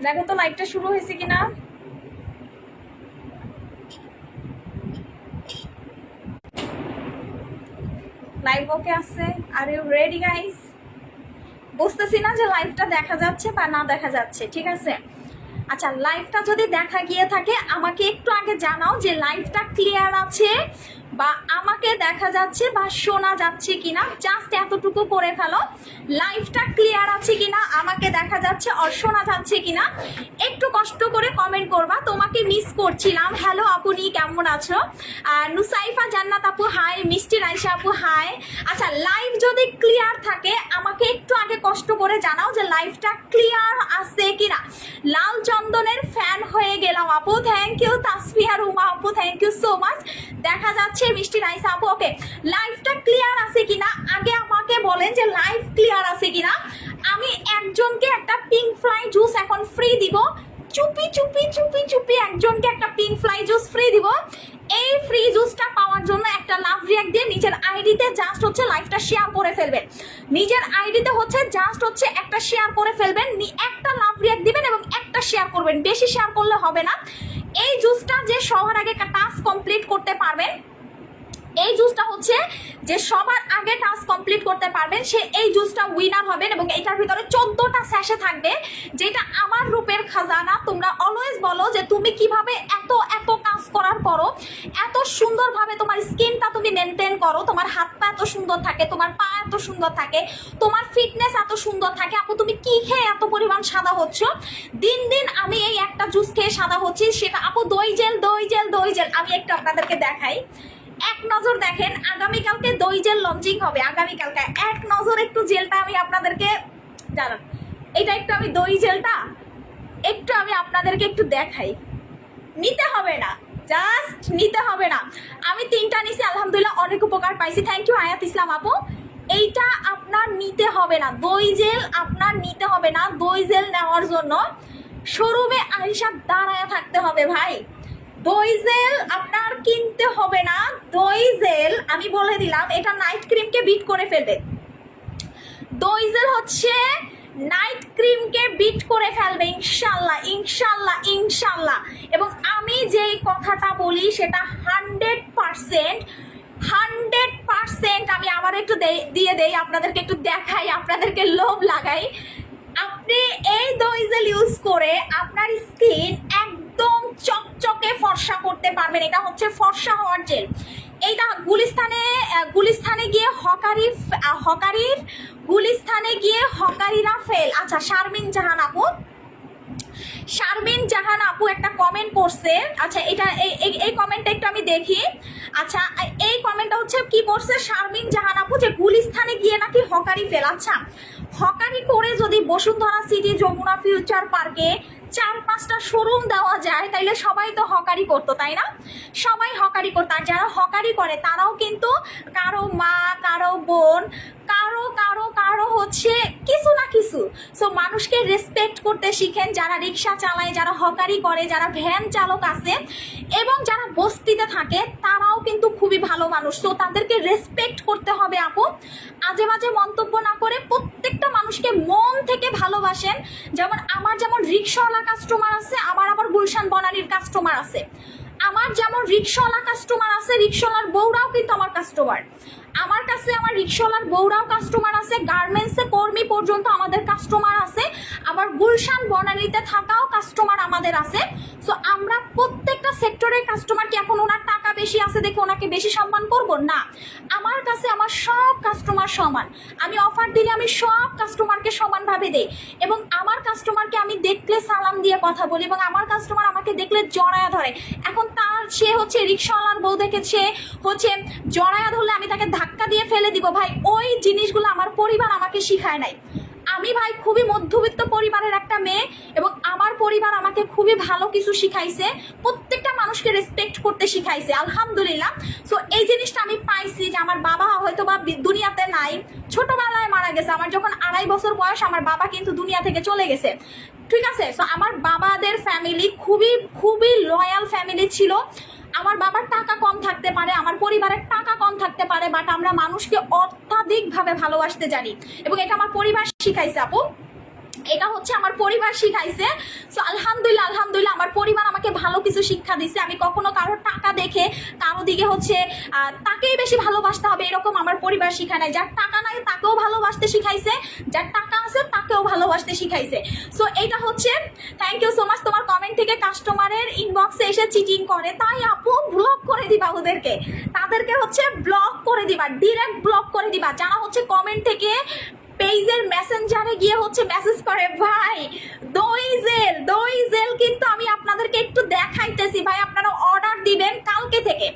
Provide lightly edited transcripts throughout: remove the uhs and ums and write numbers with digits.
দেখো তো লাইভটা শুরু হয়েছে কিনা। লাইভ ওকে আছে? Are you ready guys? বুঝতেছি না যে লাইভটা দেখা যাচ্ছে বা না দেখা যাচ্ছে, ঠিক আছে। আচ্ছা, লাইভটা যদি দেখা গিয়ে থাকে আমাকে একটু আগে জানাও যে লাইভটা ক্লিয়ার আছে বা আমাকে দেখা যাচ্ছে বা শোনা যাচ্ছে কিনা, জাস্ট এতটুকু করে ফেলো। লাইভটা ক্লিয়ার আছে কিনা, আমাকে দেখা যাচ্ছে আর শোনা যাচ্ছে কিনা, একটু কষ্ট করে কমেন্ট করবা। তোমাকে মিস করছিলাম। হ্যালো আপনি কেমন আছো? আর নুসাইফা জান্নাত আপু হাই, মিষ্টি রাইসা আপু হাই। আচ্ছা, লাইভ যদি ক্লিয়ার থাকে আমাকে একটু আগে কষ্ট করে জানাও যে লাইভটা ক্লিয়ার আছে কিনা। লাল চন্দনের ফ্যান হয়ে গেলাম আপু, থ্যাংক ইউ। তাসফিয়া রুমা আপু থ্যাংক ইউ সো মাচ। দেখা যাচ্ছে মিষ্টি রাইসা আপু, ওকে। লাইভটা ক্লিয়ার আছে কিনা আগে আমাকে বলেন যে লাইভ ক্লিয়ার আছে কিনা। আমি একজনকে একটা পিঙ্ক ফ্লাই জুস এখন ফ্রি দিব, চুপি চুপি চুপি চুপি একজনকে একটা পিঙ্ক ফ্লাই জুস ফ্রি দিব। এই ফ্রি জুসটা পাওয়ার জন্য একটা লাভ রিয়াক্ট দিয়ে নিজের আইডিতে জাস্ট হচ্ছে লাইভটা শেয়ার করে ফেলবেন। নিজের আইডিতে হচ্ছে জাস্ট হচ্ছে একটা শেয়ার করে ফেলবেন, একটা লাভ রিয়াক্ট দিবেন এবং একটা শেয়ার করবেন, বেশি শেয়ার করলে হবে না। এই জুসটা যে সবার আগে টাস্ক কমপ্লিট করতে পারবেন, এই জুসটা হচ্ছে যে সবার আগে টাস্ক কমপ্লিট করতে পারবেন সে এই জুসটা উইনার হবেন। এবং এটার ভিতরে 14টা স্যাশে থাকবে, যেটা আমার রূপের খাজানা। তোমরা অলওয়েজ বলো যে তুমি কিভাবে এত এত কাজ করার পরও এত সুন্দরভাবে তোমার স্কিনটা তুমি মেনটেন করো, তোমার হাত পা এত সুন্দর থাকে, তোমার পা এত সুন্দর থাকে, তোমার ফিটনেস এত সুন্দর থাকে। আপু তুমি কি খেয়ে এত পরিমাণ সাদা হচ্ছ? দিন দিন আমি এই একটা জুস খেয়ে সাদা হচ্ছি, সেটা আপু দই জেল দই জেল দই জেল। আমি একটু আপনাদেরকে দেখাই, এক নজর দেখেন। আগামীকালকে দই জেল লঞ্চিং হবে, আগামীকালকে এক নজর একটু জেলটা আমি আপনাদেরকে জানান। এটা একটু আমি দই জেলটা একটু আমি আপনাদেরকে একটু দেখাই, নিতে হবে না, জাস্ট নিতে হবে না। আমি 3টা নিছি, আলহামদুলিল্লাহ অনেক উপকার পাইছি। থ্যাংক ইউ হায়াত ইসলাম আপু। এইটা আপনার নিতে হবে না, দই জেল আপনার নিতে হবে না। দই জেল নেওয়ার জন্য শোরুমে আইসা দাঁড়ায় থাকতে হবে ভাই। দই জেল আপনার কিনতে হবে না। দই জেল আমি বলে দিলাম এটা নাইট ক্রিমকে বিট করে ফেলবে। দই জেল হচ্ছে নাইট ক্রিমকে বিট করে ফেলবে ইনশাল্লাহ ইনশাল্লাহ ইনশাল্লাহ। এবং আমি যেই কথাটা বলি সেটা 100% আমি আবার একটু দিয়ে দেই, আপনাদেরকে একটু দেখাই, আপনাদেরকে লোভ লাগাই। আপনি এই দই জেল ইউজ করে আপনার স্কিন একদম চকচকে ফর্সা করতে পারবেন। এটা হচ্ছে ফর্সা হওয়ার জেল। এইটা গুলিস্তানে গিয়ে গুলিস্তানে গিয়ে হকারিরা ফেল। আচ্ছা, শারমিন জাহান আপু একটা কমেন্ট করছে। আচ্ছা, এটা এই কমেন্টটা একটু আমি দেখি। আচ্ছা, এই কমেন্টটা হচ্ছে কি করছে শারমিন জাহান আপু, যে গুলিস্তানে গিয়ে নাকি হকারি ফেল। আচ্ছা, হকারি করে যদি বসুন্ধরা সিটি, যমুনা ফিউচার পার্কে 4-5টা শোরুম দেওয়া যায় তাইলে সবাই তো হকারি করতো, তাই না? সবাই হকারি করতো। আর যারা হকারি করে তারাও কিন্তু কারো মা, কারো বোন, কারো কারো কারো হচ্ছে কিছু না কিছু। সো মানুষকে রেসপেক্ট করতে শিখেন। যারা রিক্সা চালায়, যারা হকারি করে, যারা ভ্যান চালক আছে এবং যারা বস্তিতে থাকে তারাও কিন্তু খুবই ভালো মানুষ। তো তাদেরকে রেসপেক্ট করতে হবে আপু। আজে বাজে মন্তব্য না করে প্রত্যেকটা মানুষকে মন থেকে ভালোবাসেন। যেমন আমার যেমন রিক্সাওয়ালা কাস্টমার আছে, আবার গুলশান বনানীর কাস্টমার আছে। আমার যেমন রিক্সাওয়ালা কাস্টমার আছে, রিক্সাওয়ালার বউরাও কিন্তু আমার কাস্টমার। আমার কাছে আমার রিক্সাওয়ালার বউরাও কাস্টমার আছে, গার্মেন্টসে কর্মী পর্যন্ত আমাদের কাস্টমার আছে, আবার গুলশান বনানীতে থাকাও কাস্টমার আমাদের আছে। সো আমরা প্রত্যেকটা সেক্টরের কাস্টমারকে, এখন ওনার টাকা বেশি আছে দেখে ওনাকে বেশি সম্মান করব না। আমার কাছে আমার সব কাস্টমার সমান। আমি অফার দিলে আমি সব কাস্টমারকে সমানভাবে দেই এবং আমার কাস্টমারকে আমি দেখলে সালাম দিয়ে কথা বলি এবং আমার কাস্টমার আমাকে দেখলে জড়ায়া ধরে। এখন সে হচ্ছে রিক্সাওয়ালার বউ দেখে সে হচ্ছে জড়ায়া ধরলে আমি তাকে ধাক্কা দিয়ে ফেলে দিব। ভাই, ওই জিনিসগুলো আমার পরিবার আমাকে শিখায় নাই। আমি ভাই খুবই মধ্যবিত্ত পরিবারের একটা মেয়ে এবং আমার পরিবার আমাকে খুবই ভালো কিছু শিখাইছে। প্রত্যেকটা মানুষ মানুষকে রেসপেক্ট করতে শিখাইছে, আলহামদুলিল্লাহ। সো এই জিনিসটা আমি পাইছি যে আমার বাবা হয়তো বা দুনিয়াতে নাই, ছোটবেলায় মারা গেছে। আমার যখন 2.5 বছর বয়স আমার বাবা কিন্তু দুনিয়া থেকে চলে গেছে, ঠিক আছে। সো আমার বাবাদের ফ্যামিলি খুবই খুবই লয়াল ফ্যামিলি ছিল। আমার বাবার টাকা কম থাকতে পারে, আমার পরিবারের টাকা কম থাকতে পারে, বাট আমরা মানুষকে অত্যাধিকভাবে ভালোবাসতে জানি, এবং এটা আমার পরিবার শিখাইছে আপু, এটা হচ্ছে আমার পরিবার শিখাইছে। সো আলহামদুলিল্লাহ আলহামদুলিল্লাহ আমার পরিবার আমাকে ভালো কিছু শিক্ষা দিচ্ছে। আমি কখনো কারোর টাকা দেখে কারো দিকে হচ্ছে তাকেই বেশি ভালোবাসতে হবে এরকম আমার পরিবার শিখায় নাই। যার টাকা নাই তাকেও ভালোবাসতে শিখাইছে, যার টাকা আছে তাকেও ভালোবাসতে শিখাইছে। সো এইটা হচ্ছে, থ্যাংক ইউ সো মাচ। তোমার কমেন্ট থেকে কাস্টমারের ইনবক্সে এসে চিটিং করে, তাই আপু ব্লক করে দিবা ওদেরকে, তাদেরকে হচ্ছে ব্লক করে দিবা, ডিরেক্ট ব্লক করে দিবা। যারা হচ্ছে কমেন্ট থেকে পেজের মেসেঞ্জারে গিয়ে হচ্ছে মেসেজ করে, ভাই দই জেল কিন্তু আমি আপনাদেরকে একটু দেখাইতেছি ভাই, আপনারা অর্ডার দিবেন কালকে থেকে।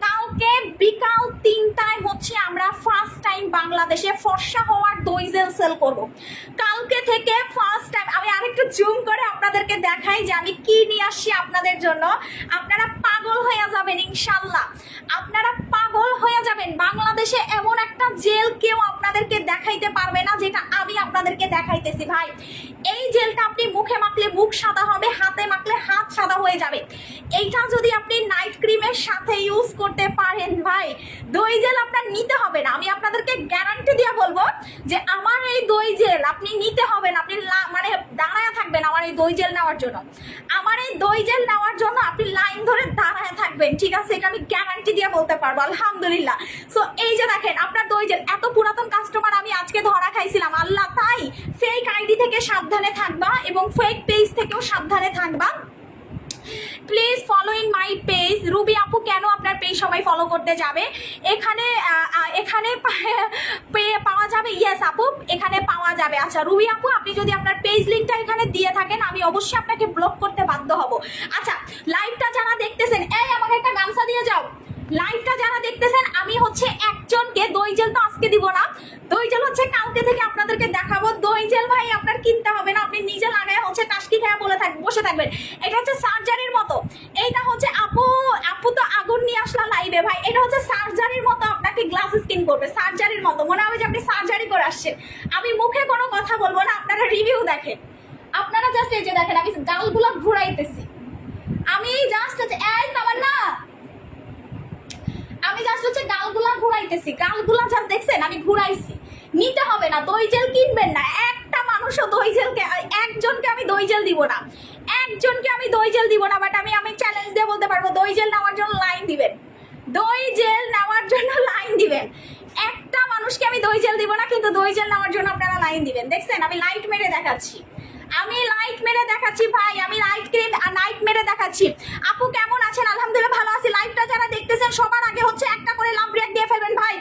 কালকে বিকাল 3টায় হচ্ছে আমরা ফার্স্ট টাইম বাংলাদেশে ফর্সা হওয়ার দই জেল সেল করব। কালকে থেকে ফার্স্ট টাইম আমি আরেকটু জুম করে আপনাদেরকে দেখাই যে আমি কি নিয়ে আসছি আপনাদের জন্য। আপনারা পাগল হয়ে যাবেন ইনশাল্লাহ, আপনারা পাগল হয়ে যাবেন। বাংলাদেশে এমন একটা জেল কেউ আপনাদেরকে দেখাইতে পারবে না যেটা আমি আপনাদেরকে দেখাইতেছি ভাই। এই জেলটা আপনি মুখে মাখলে মুখ সাদা হবে, হাতে মাখলে হাত সাদা হয়ে যাবে। এইটা যদি আপনি নাইট ক্রিমের সাথে ইউজ করতে পারেন ভাই, দই জেল আপনার নিতে হবে না। আমি আপনাদেরকে গ্যারান্টি দিয়ে বলবো যে আমার এই দই জেল আপনি নিতে হবে না, আপনি মানে দাঁড়ায় থাকবেন আমার এই দই জেল নেওয়ার জন্য। আমার এই দই জেল নেওয়ার জন্য আপনি লাইন ধরে দাঁড়ায় থাকবেন, ঠিক আছে, এটা আমি গ্যারান্টি দিয়ে বলতে পারবো আলহামদুলিল্লাহ। সো এই যে দেখেন আপনার দই জেল, এত পুরাতন কাস্টমার আমি আজকে ধরা খাইছিলাম আল্লাহ, তাই ফেক আইডি থেকে সাবধানে থাকবা এবং ফেক পেজ থেকেও সাবধানে থাকবা। Please follow in my page. Ruby আপু কেন আপনার পেজ সবাই ফলো করতে যাবে? এখানে এখানে পাওয়া যাবে, ইয়েস আপু এখানে পাওয়া যাবে। আচ্ছা রুবি আপু আপনি যদি আপনার পেজ লিঙ্কটা এখানে দিয়ে থাকেন আমি অবশ্যই আপনাকে ব্লক করতে বাধ্য হব। আচ্ছা লাইভটা যারা দেখতেছেন, এই আমাকে একটা গামছা দিয়ে যাও। লাইভটা যারা দেখতেছেন আমি হচ্ছে একজনকে দই জেল তো আজকে দিব না, দই জেল হচ্ছে কালকে থেকে আপনাদেরকে দেখাবো। দই জেল ভাই আপনার কিনতে হবে না, আপনি নিজে লাগায় হচ্ছে টাস্কি খেয়ে বসে থাকবেন। এটা হচ্ছে সার্জারির মতো, এইটা হচ্ছে আপু তো আগুন নিয়ে আসলা লাইভে ভাই, এটা হচ্ছে সার্জারির মতো, আপনাকে গ্লাস স্কিন করবে সার্জারির মতো, মনে হবে যে আপনি সার্জারি করে আসছেন। আমি মুখে কোনো কথা বলবো না, আপনারা রিভিউ দেখেন, আপনারা জাস্ট এই যে দেখেন আমি গালগুলো ঘুরাইতেছি, আমি জাস্ট হচ্ছে এই আমার না আমি জাস্ট হচ্ছে গালগুলা ঘুরাইতেছি, গালগুলা জাস্ট দেখছেন আমি ঘুরাইছি। নিতে হবে না, দই জেল কিনবেন না, একটা মানুষও দই জেলকে, একজনকে আমি দই জেল দিব না, একজনকে আমি দই জেল দিব না। বাট আমি চ্যালেঞ্জ দিয়ে বলতে পারবো দই জেল নেওয়ার জন্য লাইন দিবেন, দই জেল নেওয়ার জন্য লাইন দিবেন। একটা মানুষকে আমি দই জেল দিব না, কিন্তু দই জেল নেওয়ার জন্য আপনারা লাইন দিবেন। দেখছেন আমি লাইট মেরে দেখাচ্ছি, আমি লাইট মেরে দেখাচ্ছি ভাই, আমি লাইট মেরে দেখাচ্ছি। আপু কেমন আছেন? আলহামদুলিল্লাহ ভালো আছি। লাইভটা যারা দেখতেছেন সবার আগে হচ্ছে একটা করে লাভ রেট দিয়ে ফেলবেন ভাই।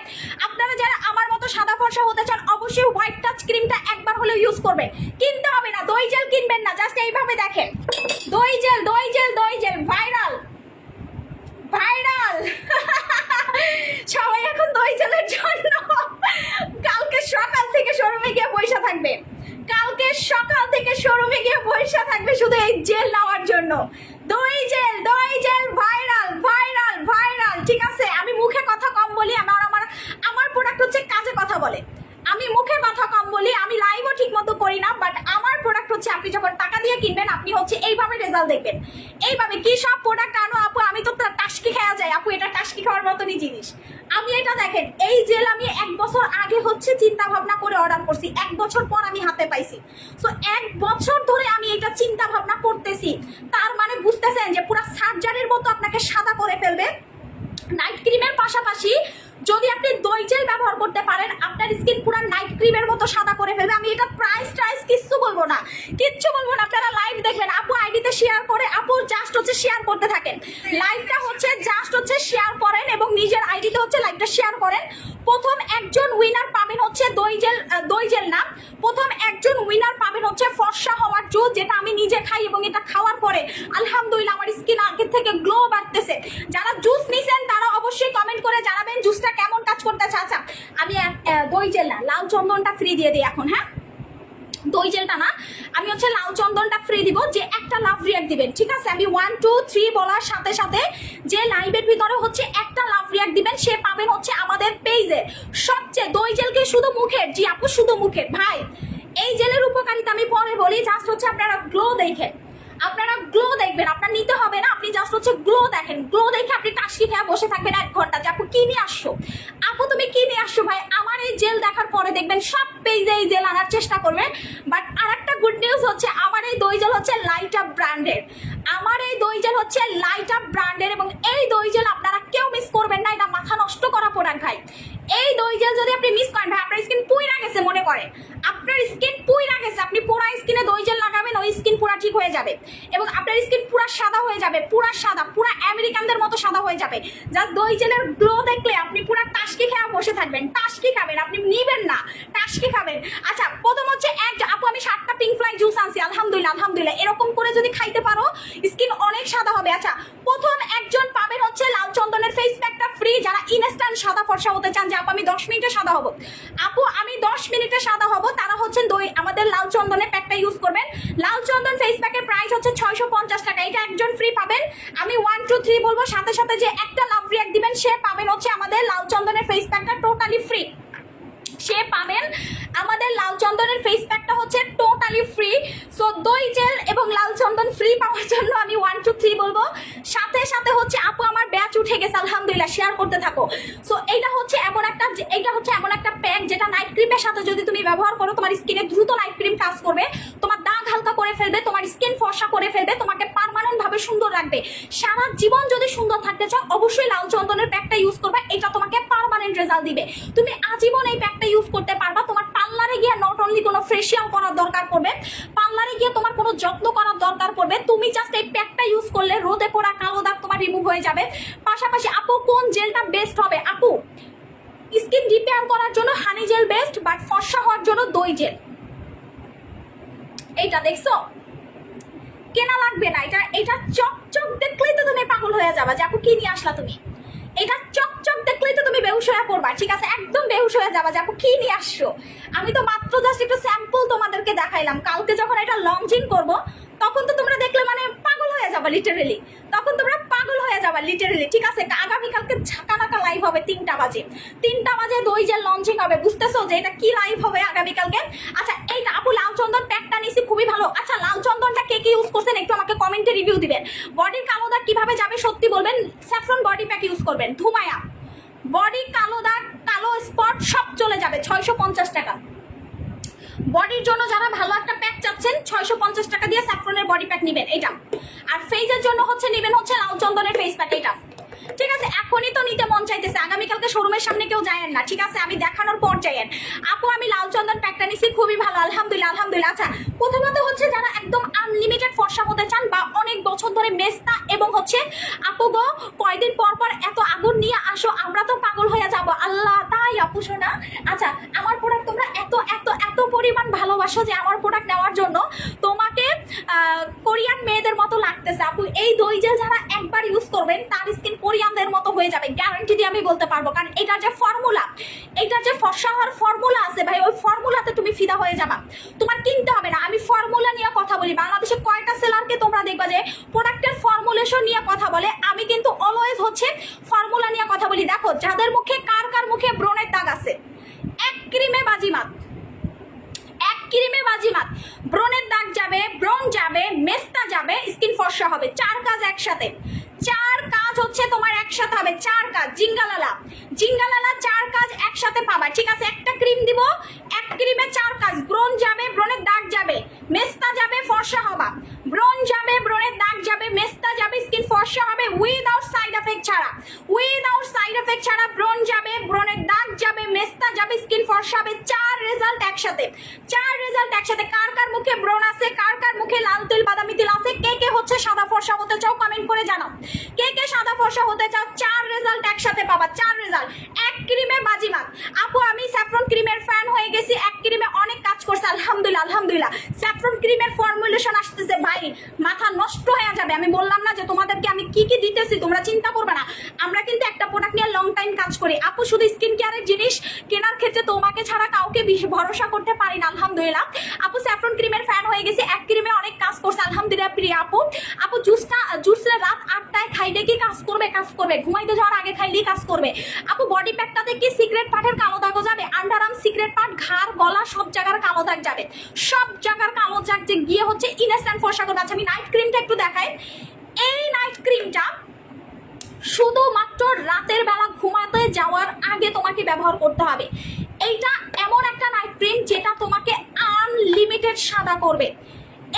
আপনারা যারা আমার মতো সাদা ফর্সা হতে চান অবশ্যই হোয়াইট টাচ ক্রিমটা একবার হলেও ইউজ করবেন, কিনতে হবে না, দই জেল কিনবেন না, জাস্ট এইভাবে দেখেন দই জেল ভাইরাল সবাই এখন দই জেলের জন্য কালকে সকাল থেকে শোরুমে গিয়ে বসে থাকবে, কালকে সকাল থেকে শোরুমে গিয়ে বসে থাকবে শুধু এই জেল নেওয়ার জন্য। দই জেল ভাইরাল, ঠিক আছে। আমি মুখে কথা কম বলি, আমার প্রোডাক্ট হচ্ছে কাজে কথা বলে, আমি মুখে কথা কম বলি, আমি লাইভও ঠিক মতো করি না, বাট আমার প্রোডাক্ট হচ্ছে আপনি যখন টাকা দিয়ে কিনবেন আপনি হচ্ছে এইভাবে রেজাল্ট দেখবেন, এইভাবে। কি সব প্রোডাক্ট আনো আপু, আমি তো টাস্কি খাওয়া যায় আপু, এটা টাস্কি খাওয়ার মতনই জিনিস। আমি এটা দেখেন এই জেল আমি 1 বছর আগে হচ্ছে চিন্তা ভাবনা করে অর্ডার করছি, 1 বছর পর আমি হাতে পাইছি। সো 1 বছর ধরে আমি এটা চিন্তা ভাবনা করতেছি, তার মানে বুঝতেছেন যে পুরো সার্জারির মতো আপনাকে সাদা করে ফেলবে। নাইট ক্রিমের পাশাপাশি যদি আপনি দই জেল ব্যবহার করতে পারেন আপনার স্কিন পুরো নাইট ক্রিমের মতো সাদা করে ফেলবে। আমি এটা প্রাইস কিচ্ছু বলবো না, আপনারা লাইভ দেখবেন। আপু আইডিতে শেয়ার করে, আপু জাস্ট হচ্ছে শেয়ার করতে থাকেন, লাইভটা হচ্ছে জাস্ট হচ্ছে শেয়ার করেন এবং নিজের আইডিতে হচ্ছে লাইভটা শেয়ার করেন। প্রথম একজন উইনার পাবেন হচ্ছে দই জেল না, প্রথম একজন উইনার পাবেন হচ্ছে ফর্সা হওয়ার জুস, যেটা আমি নিজে খাই এবং এটা খাওয়ার পরে আলহামদুলিল্লাহ আমার স্কিন আগের থেকে গ্লো বাড়তেছে। যারা জুস নিছেন তারা অবশ্যই কমেন্ট করে জানাবেন জুসটা কেমন কাজ করতেছে। আচ্ছা আমি দই জেল না, লাল চন্দনটা ফ্রি দিয়ে দিই এখন, হ্যাঁ দই জেলটা না, আমি হচ্ছে লাল চন্দনটা ফ্রি দিব, যে একটা লাভ রিয়াক্ট দিবেন, ঠিক আছে? আমি 1 2 3 বলার সাথে সাথে যে লাইভের ভিতরে হচ্ছে একটা লাভ রিয়াক্ট দিবেন সে পাবেন হচ্ছে আমাদের পেজে সবচেয়ে দই জেলকে শুধু মুখের, জি আপু শুধু মুখের ভাই। এই জেলের উপকারিতা আমি পরে বলি, জাস্ট হচ্ছে আপনারা গ্লো দেখেন, আপনারা গ্লো দেখবেন, আপনার নিতে হবে না, আপনি জাস্ট হচ্ছে গ্লো দেখেন, গ্লো দেখে আপনি টাসকি খেয়ে বসে থাকবেন 1 ঘন্টা যে আপু কি নিয়ে আসছো, আপু তুমি কি নিয়ে আসছো ভাই। আমার এই জেল দেখার পরে দেখবেন সব পেজে এই জেল আনার চেষ্টা করবেন। বাট আর একটা গুড নিউজ হচ্ছে আমার এই দই জেল হচ্ছে লাইট আপ ব্র্যান্ডের, আমার এই দই জেল হচ্ছে লাইট আপ ব্র্যান্ডের, এবং এই দই জেল আপনারা কেউ মিস করবেন না, এটা মাথা নষ্ট করা প্রোডাক্ট ভাই। এই দই জেল যদি আপনি মিস করেন ভাই আপনার স্কিন পুইরা গেছে, মনে করেন আপনার স্কিন পুইরা গেছে, আপনি পুরা স্কিনে দই জেল লাগাবেন ওই স্কিন পুরা ঠিক হয়ে যাবে, এবং আপনার স্কিন পুরা সাদা হয়ে যাবে, পুরা সাদা, পুরা আমেরিকানদের মতো সাদা হয়ে যাবে। জাস্ট দই জেলের গ্লো দেখলে আপনি পুরা টাসকি খেয়ে বসে থাকবেন, টাসকি খাবেন, আপনি নিবেন না টাসকি খাবেন। আচ্ছা প্রথম হচ্ছে আপু আমি 7টা পিঙ্ক ফ্লাই জুস আনছি, আলহামদুলিল্লাহ আলহামদুলিল্লাহ, এরকম করে যদি খাইতে পারো স্কিন অনেক সাদা হবে। আচ্ছা প্রথম একজন পাবেন হচ্ছে লাল চন্দনের ফেস প্যাকটা ফ্রি, যারা ইনস্ট্যান্ট সাদা ফর্সা হতে চান যে আপু আমি 10 মিনিটে সাদা হব, আপু আমি 10 মিনিটে সাদা হব, তারা হচ্ছে দই আমাদের লাল চন্দনের প্যাকটা ইউজ করবেন। লাল চন্দন ফেস প্যাকের প্রাইস হচ্ছে 650 টাকা, এটা একজন ফ্রি পাবেন। আমি 1 2 3 বলবো, সাথে সাথে যে একটা লাভ রিয়াক্ট দিবেন সে পাবেন হচ্ছে আমাদের লাল চন্দনের ফেস প্যাকটা টোটালি ফ্রি, সে পাবেন আমাদের লাল চন্দনের ফেস প্যাকটা হচ্ছে টোটালি ফ্রি। সো দই জেল এবং লাল চন্দন ফ্রি পাওয়ার জন্য আমি 1 2 3 বলবো, সাথে সাথে হচ্ছে আপু আমার ব্যাচ উঠে গেছে আলহামদুলিল্লাহ, শেয়ার করতে থাকো। সো এইটা হচ্ছে এমন একটা প্যাক যেটা নাইট ক্রিমের সাথে যদি তুমি ব্যবহার করো তোমার স্কিনে দ্রুত নাইট ক্রিম কাজ করবে, তোমার দাগ হালকা করে ফেলবে, তোমার স্কিন ফর্সা করে ফেলবে, তোমাকে পার্মানেন্ট ভাবে সুন্দর রাখবে। সারা জীবন যদি সুন্দর থাকতে চাও অবশ্যই লাল চন্দনের প্যাকটা ইউজ করবে, এটা তোমাকে পার্মানেন্ট রেজাল্ট দিবে। তুমি আজীবন এই প্যাকটা ইউজ করতে পারবা। তোমার পার্লারে গিয়ে নট অনলি কোনো ফেসিয়াল করার দরকার পড়বে, পার্লারে গিয়ে তোমার কোনো যত্ন করার দরকার পড়বে, তুমি জাস্ট এই প্যাকটা ইউজ করলে রোদে পড়া কালো দাগ তোমার রিমুভ হয়ে যাবে। পাশাপাশি আপু কোন জেলটা বেস্ট হবে, আপু স্কিন রিপেয়ার করার জন্য হানি জেল বেস্ট, বাট ফর্সা হওয়ার জন্য দই জেল। এইটা দেখছো কেনা লাগবে না, এটা চকচক দেখলেই তো তুমি পাগল হয়ে যাবা যে আপু কি নিয়ে আসলা তুমি, এটা চকচক দেখলেই তো তুমি বেহুশ হয়ে পড়বা, ঠিক আছে একদম বেহুশ হয়ে যাবা যে আপু কি নিয়ে আসছো। আমি তো মাত্র জাস্ট একটু স্যাম্পল তোমাদেরকে দেখাইলাম, কালকে যখন এটা লঞ্চিং করব তখন তো তোমরা দেখলে মানে পাগল হয়ে যাবা লিটারেলি, তখন তোমরা পাগল হয়ে যাবা লিটারেলি, ঠিক আছে? আগামীকালকে ঝাঁকানাকা লাইভ হবে 3টা বাজে দই জেল লঞ্চিং হবে, বুঝতেছো যে এটা কি লাইভ হবে আগামীকালকে। আচ্ছা এইটা আপু লাল চন্দন প্যাকটা নিছি খুবই ভালো। আচ্ছা লাল চন্দনটা কে কি ইউজ করছেন একটু আমাকে কমেন্টে রিভিউ দিবেন। বডির কালো দাগ কিভাবে যাবে সত্যি বলবেন, স্যাফরন বডি প্যাক ইউজ করবেন, ধুমায়া বডি কালো দাগ কালো স্পট সব চলে যাবে, 650 টাকা। বডির জন্য যারা ভালো একটা প্যাক চাচ্ছেন 650 টাকা দিয়ে স্যাফরনের বডি প্যাক নেবেন এটা, আর ফেসের জন্য হচ্ছে নেবেন হচ্ছে লাল চন্দনের ফেস প্যাক এটা, ঠিক আছে? এখনই তো নিতে মন চাইতেছে, আগামীকালকে শোরুমের সামনে কেউ যায়েন না, ঠিক আছে? আমি দেখানোর পর যাইয়েন। আপু আমি লাল চন্দন প্যাকটা নিছি খুবই ভালো, আলহামদুলিল্লাহ আলহামদুলিল্লাহ। আচ্ছা প্রথমত হচ্ছে যারা একদম আনলিমিটেড ফর্সা হতে চান বা অনেক বছর ধরে মেস্তা এবং হচ্ছে আপু গো কয়দিন পর পর এত আগুন নিয়ে আসো আমরা তো পাগল হয়ে যাব, আল্লাহ তাই আপু শোনা। আচ্ছা আমার প্রোডাক্ট তোমরা এত এত এত পরিমাণ ভালোবাসো যে আমার প্রোডাক্ট নেওয়ার জন্য তোমাকে কোরিয়ান মেয়েদের মতো লাগতেছে আপু। এই দই জেল যারা একবার ইউজ করবেন তার স্কিন কোরিয়ানদের মতো হয়ে যাবে, গ্যারান্টি দিয়ে আমি বলতে পারবো, কারণ এটার যে ফর্মুলা, এটার যে ফর্সা হওয়ার ফর্মুলা আছে ভাই, ওই ফর্মুলাতে তুমি ফিদা হয়ে যাবা, তোমার কিনতে হবে না। আমি ফর্মুলা নিয়ে কথা বলি, বাংলাদেশে কয়টা সেলারকে তোমরা দেখবা যে প্রোডাক্টের ফর্মুলেশন নিয়ে কথা বলে, আমি কিন্তু অলওয়েজ হচ্ছে ফর্মুলা নিয়ে কথা বলি। দেখো যাদের মুখে কার মুখে ব্রণের দাগ আছে, এক ক্রিমে বাজিমাত, ব্রণের দাগ যাবে, ব্রণ যাবে, মেস্তা যাবে, স্কিন ফর্সা হবে, 4 কাজ একসাথে, 4 কাজ হচ্ছে তোমার একসাথে হবে, 4 কাজ জিঙ্গালালা 4 কাজ একসাথে পাবা, ঠিক আছে? একটা ক্রিম দিব, এক ক্রিমে 4 কাজ, ব্রণ যাবে, ব্রণের দাগ যাবে, মেস্তা যাবে, ফর্সা হবা, ব্রণ যাবে, ব্রণের দাগ যাবে, মেস্তা যাবে, স্কিন ফর্সা হবে উইদাউট সাইড এফেক্ট ছাড়া, ব্রণ যাবে, ব্রণের দাগ যাবে, মেস্তা যাবে, স্কিন ফর্সা হবে, 4 রেজাল্ট একসাথে। কার মুখে ব্রণ আছে, কার মুখে লাল তিল বাদামি তিল আছে, কে হচ্ছে সাদা ফর্সা হতে চাও কমেন্ট করে জানাও, কে সাদা ফর্সা হতে চাও, 4 রেজাল্ট একসাথে পাবা, 4 রেজাল্ট এক ক্রিমে বাজিমাত। আপু আমি স্যাফরন ক্রিমের ফ্যান হয়ে গেছি, এক ক্রিমে অনেক কাজ করছে আলহামদুলিল্লাহ। স্যাফরন ক্রিমের ফর্মুলেশন আসতেছে ভাই, মাথা নষ্ট হয়ে যাবে। আমি বললাম না যে তোমাদেরকে আমি কি দিতেছি তোমরা চিন্তা করবে না, আমরা কিন্তু একটা প্রোডাক্ট নিয়ে লং টাইম কাজ করি আপু, শুধু স্কিন কেয়ারের জিনিস কেনার ক্ষেত্রে তোমাকে ছাড়া কাউকে ভরসা করতে পারি না আলহামদুলিল্লাহ। আপু স্যাফরন ক্রিমের ফ্যান হয়ে গেছে, এক ক্রিমে অনেক কাজ করছে আলহামদুলিল্লাহ প্রিয়া আপু। আপু জুসটা রাত 8টায় খাইলে কি কাজ করবে? কাজ করবে। ঘুমাইতে যাওয়ার আগে খাইলেই কাজ করবে। আপু বডি প্যাকটাতে কি সিক্রেট পার্টের কালো দাগও যাবে? আন্ডার আর্ম, সিক্রেট পার্ট, ঘাড়, গলা সব জায়গার কালো দাগ যাবে, সব জায়গার কালো দাগ যে গিয়ে হচ্ছে ইনস্ট্যান্ট ফর্সা করবে। আচ্ছা আমি নাইট ক্রিমটা একটু দেখাই। এই নাইট ক্রিমটা শুধুমাত্র রাতের বেলা ঘুমাতে যাওয়ার আগে তোমাকে ব্যবহার করতে হবে। এইটা এমন একটা নাইট ক্রিম যেটা তোমাকে আনলিমিটেড সাদা করবে।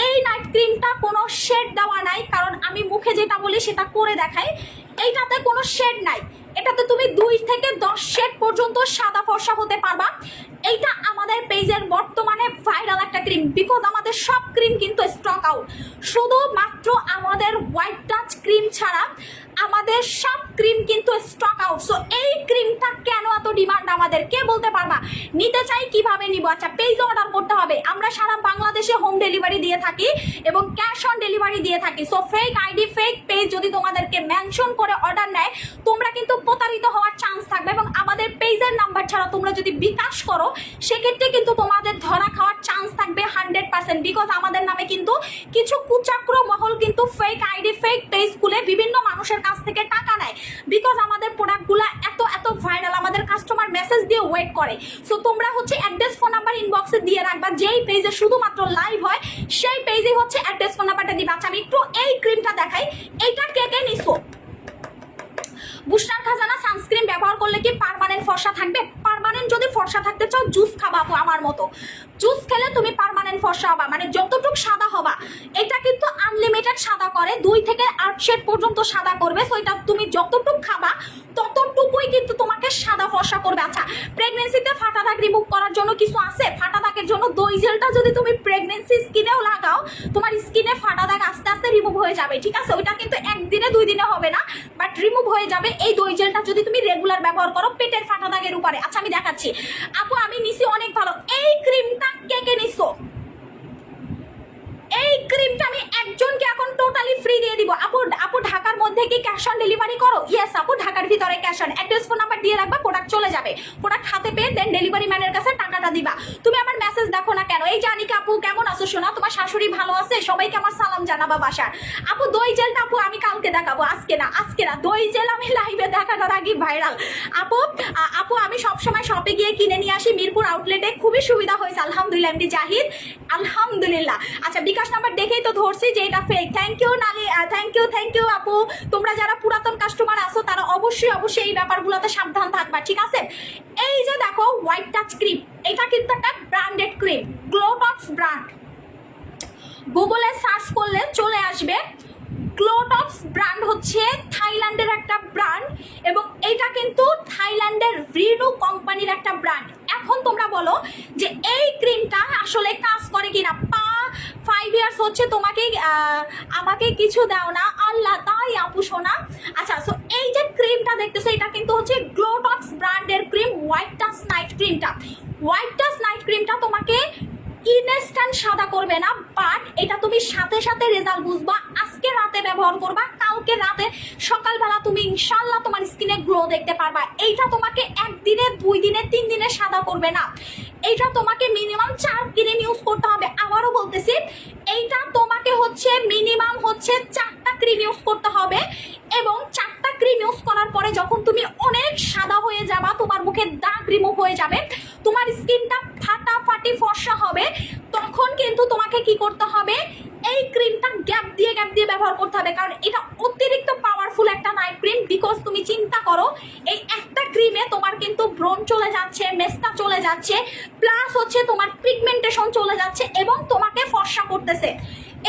এই নাইট ক্রিমটা কোনো শেড দেওয়া নাই, কারণ আমি মুখে যেটা বলি সেটা করে দেখাই। এইটাতে কোনো শেড নাই, এটাতে তুমি 2 থেকে 10 শেড পর্যন্ত সাদা ফর্সা হতে পারবা। এইটা আমাদের পেজের বর্তমানে ভাইরাল একটা ক্রিম, বিকজ আমাদের সব ক্রিম কিন্তু স্টক আউট। শুধুমাত্র আমাদের হোয়াইট টাচ ক্রিম ছাড়া আমাদের সব ক্রিম কিন্তু স্টক আউট। সো এই ক্রিমটা কেন এত ডিমান্ড আমাদের, কে বলতে পারবা? নিতে চাই কিভাবে নিব? আচ্ছা পেজে অর্ডার করতে হবে। আমরা সারা বাংলাদেশে হোম ডেলিভারি দিয়ে থাকি এবং ক্যাশ অন ডেলিভারি দিয়ে থাকি। So fake ID, fake page যদি তোমাদেরকে মেনশন করে অর্ডার নেয়, তোমরা কিন্তু প্রতারিত হওয়ার চান্স থাকবে। এবং আমাদের পেজের নাম্বার ছাড়া তোমরা যদি বিকাশ করো, সেক্ষেত্রে কিন্তু তোমাদের ধরা খাওয়ার চান্স থাকবে 100%, বিকজ আমাদের নামে কিন্তু কিছু কুচক্র মহল কিন্তু ফেক আইডি, ফেক পেজ খুলে বিভিন্ন মানুষের কাছ থেকে টাকা নেয়। বিকজ আমাদের প্রোডাক্টগুলো এত এত ভাইরাল, আমাদের কাস্টমার মেসেজ দিয়ে ওয়েট করে। সো তোমরা হচ্ছে অ্যাড্রেস ফোন নাম্বার ইনবক্সে দিয়ে রাখবা, যেই পেজে শুধুমাত্র লাইভ হয় সেই পেজে হচ্ছে অ্যাড্রেস ফোন নাম্বারটা দিবা। আচ্ছা আমি একটু এই ক্রিমটা দেখাই। এইটা কে কে নিছো? বুস্টার খাজানা সানস্ক্রিন ব্যবহার করলে কি পার্মানেন্ট ফর্সা থাকবে? পার্মানেন্ট যদি ফর্সা থাকতে চাও জুস খাবা আপু, আমার মতো জুস খেলে তুমি পার্মানেন্ট ফর্সা হবা, মানে যতটুক সাদা হবা। এটা কিন্তু আনলিমিটেড সাদা করে, 2 থেকে 8 শেড পর্যন্ত সাদা করবে। সো এটা তুমি যতটুক খাবা ততটুকুই কিন্তু তোমাকে সাদা ফর্সা করবে। আচ্ছা প্রেগনেন্সিতে ফাটা দাগ রিমুভ করার জন্য কিছু আছে? ফাটা দাগের জন্য দই জেলটা যদি তুমি প্রেগনেন্সি স্কিনেও লাগাও, তোমার স্কিনে ফাটা দাগ আস্তে আস্তে রিমুভ হয়ে যাবে, ঠিক আছে? ওইটা কিন্তু একদিনে 2 দিনে হবে না, বাট রিমুভ হয়ে যাবে এই দই জেলটা যদি তুমি রেগুলার ব্যবহার করো পেটের ফাটা দাগের উপরে। আচ্ছা আমি দেখাচ্ছি আপু, আমি নিছি অনেক ভালো। এই ক্রিমটা কে কে নিছো? এই ক্রিমটা আমি একজনকে এখন টোটালি ফ্রি দিয়ে দিব। আপু ঢাকার মধ্যে কি ক্যাশ অন ডেলিভারি করো? ইয়েস আপু, ঢাকার ভিতরে cash on. Address phone number দিয়ে রাখবা, প্রোডাক্ট চলে যাবে। প্রোডাক্ট হাতে পেয়ে দেন ডেলিভারি ম্যানের কাছে টাকাটা দিবা। তুমি আমার মেসেজ দেখো না কেন? এই জানিকা আপু কেমন আছো সোনা? তোমার শাশুড়ি ভালো আছে? সবাইকে আমার সালাম জানাবা বাসার। আপু দই জেলটা আপু আমি কালকে দেখাবো, আজকে না। দই জেল আমি লাইভে দেখানোর আগে ভাইরাল। আপু আমি সবসময় শপে গিয়ে কিনে নিয়ে আসি, মিরপুর আউটলেটে খুবই সুবিধা হয়েছে আলহামদুলিল্লাহ। এমডি জাহিদ আলহামদুলিল্লাহ। আচ্ছা বিকাশ নাম্বার দেখেই তো ধরছি যে এটা fake. Thank you Nali, thank you আপু। তোমরা যারা পুরাতন কাস্টমার আছো তারা অবশ্যই এই ব্যাপারগুলোতে সাবধান থাকবা, ঠিক আছে? এই যে দেখো হোয়াইট টাচ ক্রিম, এটা কিন্তু একটা ব্র্যান্ডেড ক্রিম, গ্লোটক্স ব্র্যান্ড। গুগলে সার্চ করলে চলে আসবে। গ্লোটক্স ব্র্যান্ড হচ্ছে থাইল্যান্ডের একটা ব্র্যান্ড এবং এটা কিন্তু থাইল্যান্ডের রিনু কোম্পানির একটা ব্র্যান্ড। এখন তোমরা বলো যে এই ক্রিমটা আসলে কাজ করে কিনা। 5 ইয়ার্স হচ্ছে তোমাকে আমাকে কিছু দাও না আল্লাহ, তাই আপু শোনা। আচ্ছা সো এই যে ক্রিমটা দেখতেছো এটা কিন্তু হচ্ছে গ্লোটক্স ব্র্যান্ডের ক্রিম, হোয়াইট টাচ নাইট ক্রিমটা। হোয়াইট টাচ নাইট ক্রিমটা তোমাকে ইনস্ট্যান্ট সাদা করবে না, বাট এটা তুমি সাথে সাথে রেজাল্ট বুঝবা। আজকে রাতে ব্যবহার করবা, কালকে রাতে সকালবেলা তুমি ইনশাল্লাহ তোমার স্কিনে গ্লো দেখতে পারবা। এইটা তোমাকে 1 দিনে 2 দিনে 3 দিনে সাদা করবে না, এইটা তোমাকে মিনিমাম 4 ক্রিম ইউজ করতে হবে। আবারও বলতেছি এইটা তোমাকে হচ্ছে মিনিমাম হচ্ছে 4টা ক্রিম ইউজ করতে হবে এবং 4টা ক্রিম ইউজ করার পরে যখন তুমি অনেক সাদা হয়ে যাবা, তোমার মুখে দাগ রিমুভ হয়ে যাবে, তোমার স্কিনটা ফাটাফাটি ফর্সা হবে, তখন কিন্তু তোমাকে কি করতে হবে? এই ক্রিমটা গ্যাপ দিয়ে ব্যবহার করতে হবে, কারণ এটা অতিরিক্ত পাওয়ারফুল একটা নাইট ক্রিম। বিকজ তুমি চিন্তা করো এই একটা ক্রিমে তোমার কিন্তু ব্রণ চলে যাচ্ছে, মেস্তা চলে যাচ্ছে, প্লাস হচ্ছে তোমার পিগমেন্টেশন চলে যাচ্ছে এবং তোমাকে ফর্সা করতেছে।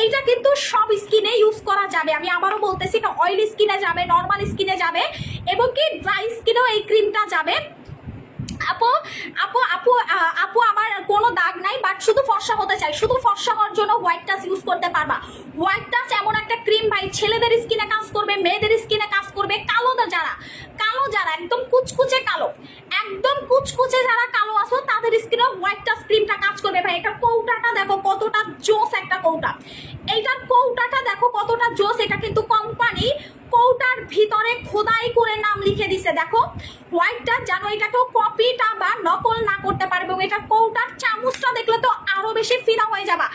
এইটা কিন্তু সব স্কিনে ইউজ করা যাবে। আমি আবারও বলতেছি, এটা অয়েলি স্কিনে যাবে, নর্মাল স্কিনে যাবে এবং কি ড্রাই স্কিনেও এই ক্রিমটা যাবে। আপু আপু আপু আপু আমার কোনো দাগ নাই, বাট শুধু ফর্সা হতে চাই, শুধু ফর্সা হওয়ার জন্য হোয়াইট টাচ ইউজ করতে পারবা। হোয়াইট টাচ এমন একটা ক্রিম ভাই, ছেলেদের স্কিনে কাজ করবে, মেয়েদের স্কিনে কাজ করবে, কালো যারা একদম কুচকুচে কালো, একদম কুচকুচে যারা কালো আছো তাদের স্কিনে হোয়াইট টাচ ক্রিমটা কাজ করবে ভাই। এটা কৌটাটা দেখো কতটা জোস একটা কৌটা, এইটার কৌটাটা দেখো কতটা জোস। এটা কিন্তু কোম্পানি কৌটার ভিতরে খোদাই করে নাম লিখে দিছে। দেখো হোয়াইটটা জানো, এটা কেউ কপিটা বা নকল না করতে পারবে। এবং এটা কৌটার চামচটা দেখলে তো আরো বেশি ফিদা হয়ে যাবা।